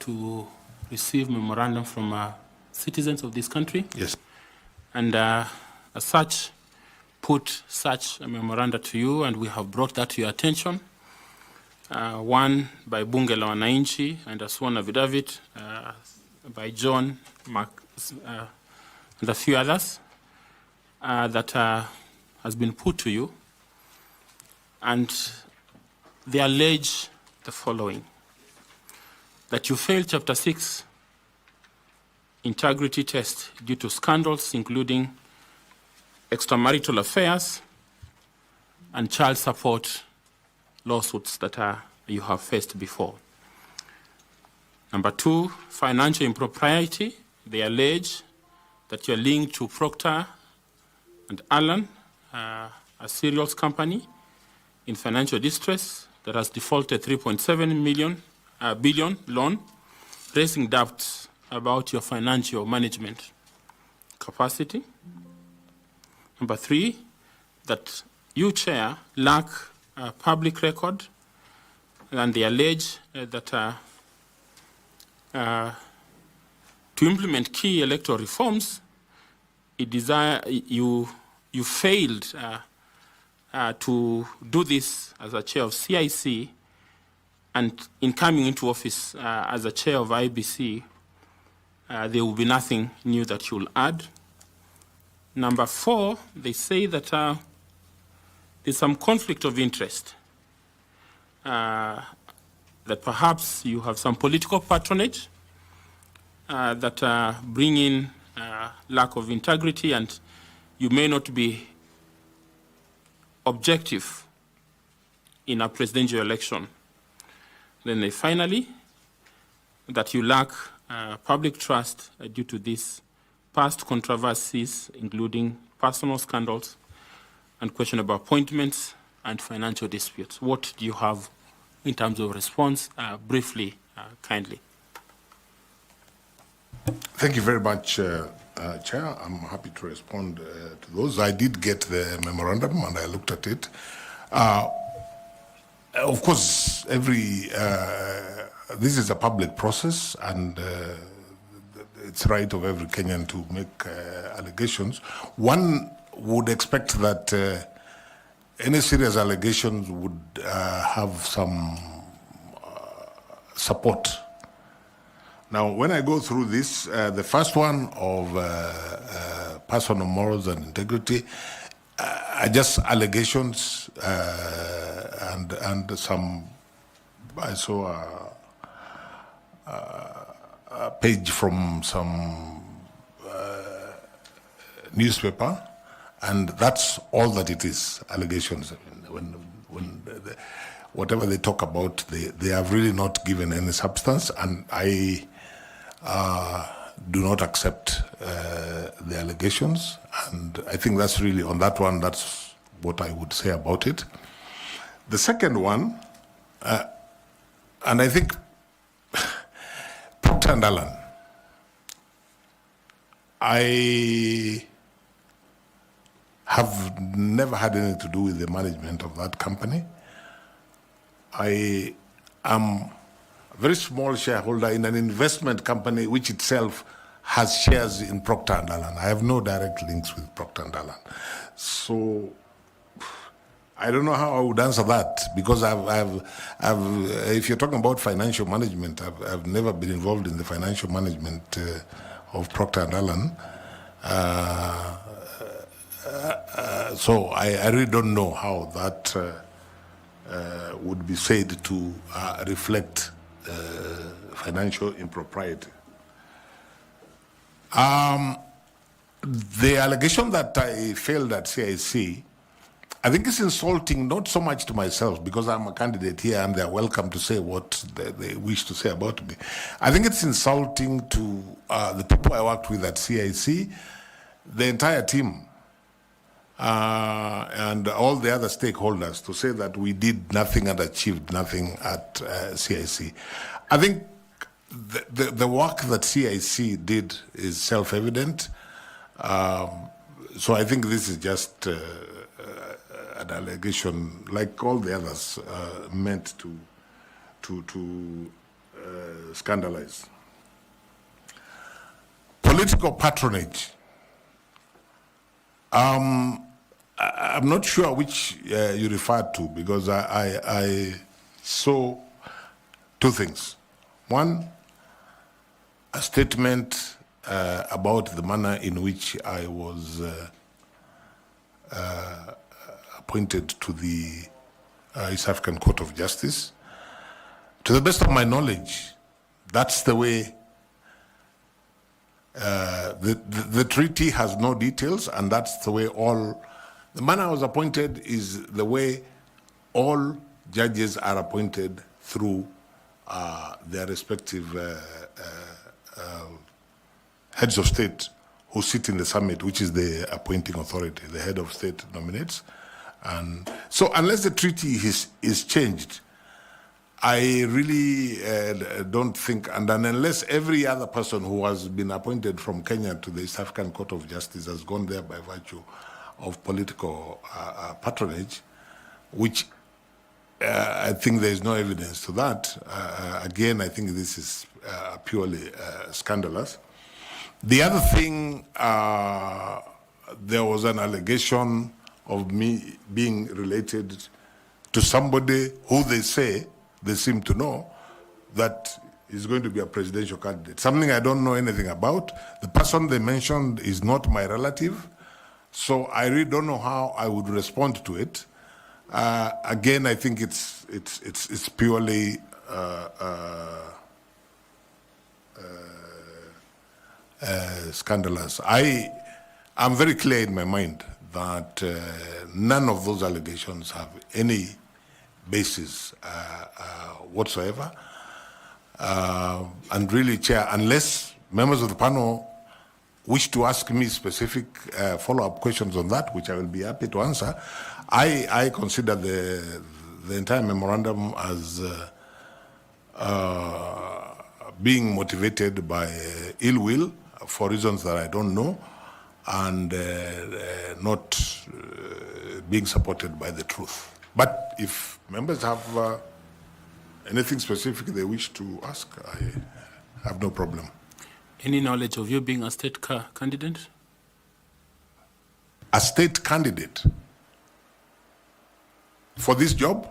to receive memorandum from citizens of this country. Yes. And as such, put such a memoranda to you, and we have brought that to your attention. One by Bunge la Wananchi and a sworn affidavit by John Mark, and a few others that has been put to you. And they allege the following: that you failed Chapter 6 integrity test due to scandals including extramarital affairs and child support lawsuits that you have faced before. Number 2, financial impropriety. They allege that you're linked to Procter and Allen, a cereals company in financial distress that has defaulted 3.7 billion loan, raising doubts about your financial management capacity. Number 3, that you, Chair, lack a public record, and they allege that to implement key electoral reforms, you failed to do this as a chair of CIC, and in coming into office as a chair of IEBC, there will be nothing new that you'll add. Number 4, they say that there's some conflict of interest, that perhaps you have some political patronage that bring in lack of integrity, and you may not be objective in a presidential election. Then they finally, that you lack public trust due to these past controversies, including personal scandals and questionable appointments and financial disputes. What do you have in terms of response? Briefly, kindly. Thank you very much, Chair. I'm happy to respond to those. I did get the memorandum and I looked at it. Of course, this is a public process, and it's right of every Kenyan to make allegations. One would expect that any serious allegations would have some support. Now, when I go through this, the first one of personal morals and integrity are just allegations and some. I saw a page from some newspaper, and that's all that it is, allegations. Whatever they talk about, they have really not given any substance, and I do not accept the allegations, and I think that's really, on that one, that's what I would say about it. The second one, and I think Procter & Allen, I have never had anything to do with the management of that company. I am a very small shareholder in an investment company which itself has shares in Procter & Allen. I have no direct links with Procter & Allen. So I don't know how I would answer that, because if you're talking about financial management, I've never been involved in the financial management of Procter & Allen. So I really don't know how that would be said to reflect financial impropriety. The allegation that I failed at CIC, I think it's insulting, not so much to myself, because I'm a candidate here and they're welcome to say what they wish to say about me. I think it's insulting to the people I worked with at CIC, the entire team, and all the other stakeholders, to say that we did nothing and achieved nothing at CIC. I think the work that CIC did is self-evident. So I think this is just an allegation, like all the others, meant to scandalize. Political patronage. I'm not sure which you referred to, because I saw two things. One, a statement about the manner in which I was appointed to the East African Court of Justice. To the best of my knowledge, that's the way the treaty has no details, and that's the way the manner I was appointed is the way all judges are appointed through their respective heads of state who sit in the summit, which is the appointing authority. The head of state nominates. And so unless the treaty is changed, I really don't think, and then unless every other person who has been appointed from Kenya to the East African Court of Justice has gone there by virtue of political patronage, which I think there is no evidence to that. Again, I think this is purely scandalous. The other thing, there was an allegation of me being related to somebody who they seem to know that is going to be a presidential candidate. Something I don't know anything about. The person they mentioned is not my relative, so I really don't know how I would respond to it. Again, I think it's purely scandalous. I'm very clear in my mind that none of those allegations have any basis whatsoever. And really, Chair, unless members of the panel wish to ask me specific follow-up questions on that, which I will be happy to answer, I consider the entire memorandum as being motivated by ill will for reasons that I don't know, and not being supported by the truth. But if members have anything specific they wish to ask, I have no problem. Any knowledge of you being a state candidate? A state candidate? For this job?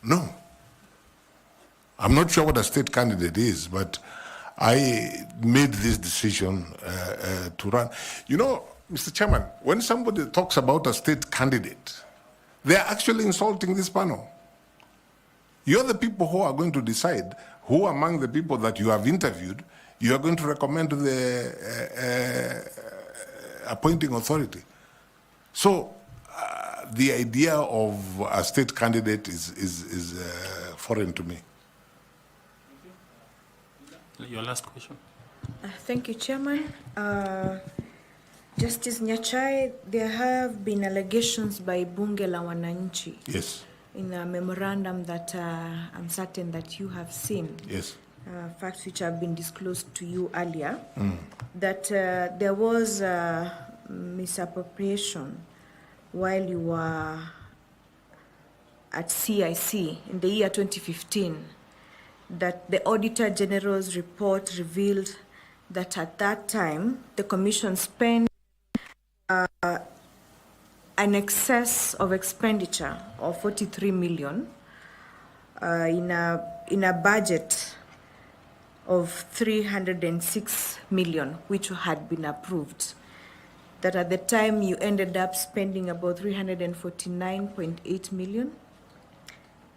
No. I'm not sure what a state candidate is, but I made this decision to run. You know, Mr. Chairman, when somebody talks about a state candidate, they're actually insulting this panel. You're the people who are going to decide who among the people that you have interviewed you are going to recommend to the appointing authority. So the idea of a state candidate is foreign to me. Your last question. Thank you, Chairman. Justice Nyachae, there have been allegations by Bunge la Wananchi. Yes. In a memorandum that I'm certain that you have seen. Yes. Facts which have been disclosed to you earlier, that there was misappropriation while you were at CIC in the year 2015, that the Auditor General's report revealed that at that time, the Commission spent an excess of expenditure of 43 million in a budget of 306 million, which had been approved. That at the time you ended up spending about 349.8 million.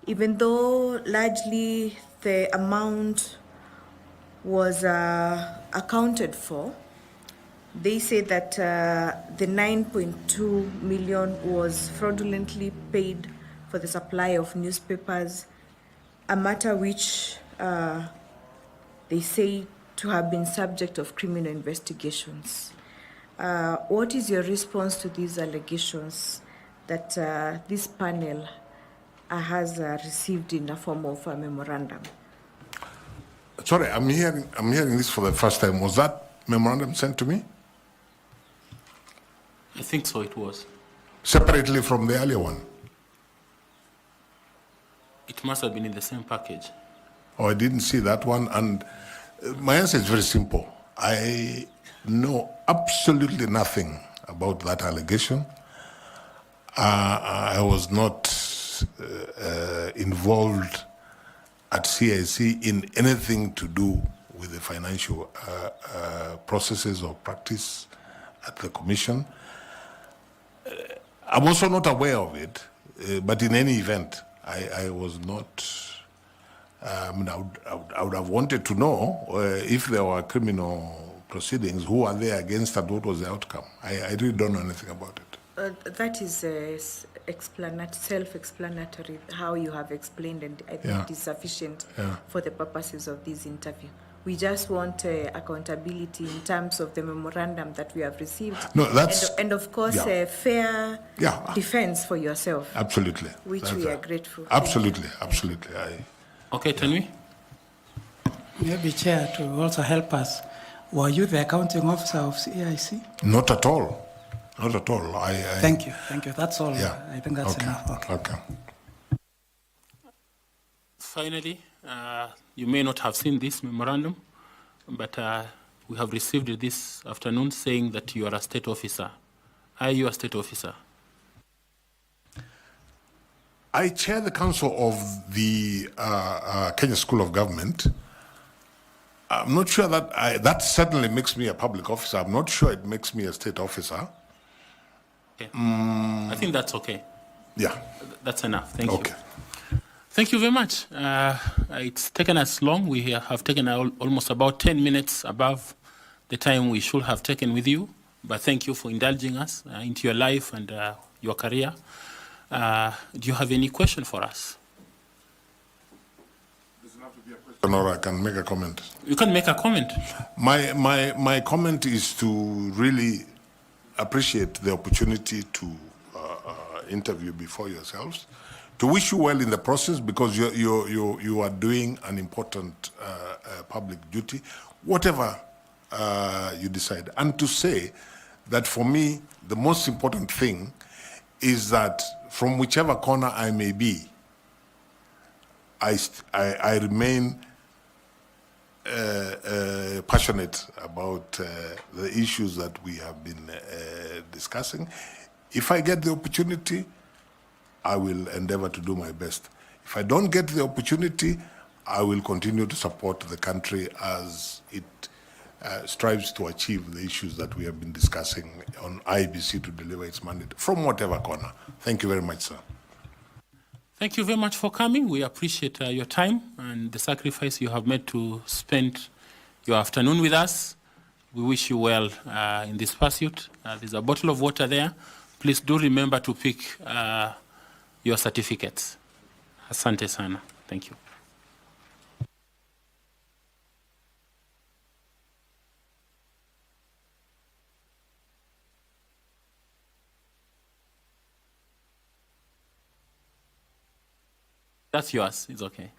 Even though largely the amount was accounted for, they say that the 9.2 million was fraudulently paid for the supply of newspapers, a matter which they say to have been subject of criminal investigations. What is your response to these allegations that this panel has received in the form of a memorandum? Sorry, I'm hearing this for the first time. Was that memorandum sent to me? I think so, it was. Separately from the earlier one? It must have been in the same package. Oh, I didn't see that one. And my answer is very simple. I know absolutely nothing about that allegation. I was not involved at CIC in anything to do with the financial processes or practice at the Commission. I'm also not aware of it, but in any event, I was not, I would have wanted to know if there were criminal proceedings, who are they against and what was the outcome. I really don't know anything about it. That is self-explanatory, how you have explained, and I think it is sufficient for the purposes of this interview. We just want accountability in terms of the memorandum that we have received. No, that's, and of course, a fair defense for yourself. Absolutely. Which we are grateful. Absolutely, absolutely. Okay, Tanwi? Maybe, Chair, to also help us, were you the accounting officer of CIC? Not at all. Not at all. Thank you. That's all. Yeah. I think that's okay. enough. Okay. Finally, you may not have seen this memorandum, but we have received it this afternoon saying that you are a state officer. Are you a state officer? I chair the council of the Kenya School of Government. I'm not sure that that certainly makes me a public officer. I'm not sure it makes me a state officer. Okay. I think that's okay. Yeah. That's enough. Thank you. Thank you very much. It's taken us long. We have taken almost about 10 minutes above the time we should have taken with you. But thank you for indulging us into your life and your career. Do you have any question for us? Or I can make a comment. You can make a comment. My comment is to really appreciate the opportunity to interview before yourselves, to wish you well in the process because you are doing an important public duty, whatever you decide. And to say that for me, the most important thing is that from whichever corner I may be, I remain passionate about the issues that we have been discussing. If I get the opportunity, I will endeavor to do my best. If I don't get the opportunity, I will continue to support the country as it strives to achieve the issues that we have been discussing on IEBC to deliver its mandate from whatever corner. Thank you very much, sir. Thank you very much for coming. We appreciate your time and the sacrifice you have made to spend your afternoon with us. We wish you well in this pursuit. There's a bottle of water there. Please do remember to pick your certificates. Asante sana. Thank you. That's yours. It's okay.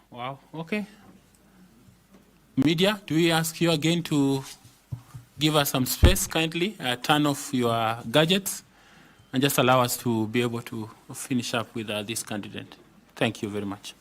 Wow. Okay. Media, do we ask you again to give us some space kindly, turn off your gadgets, and just allow us to be able to finish up with this candidate. Thank you very much.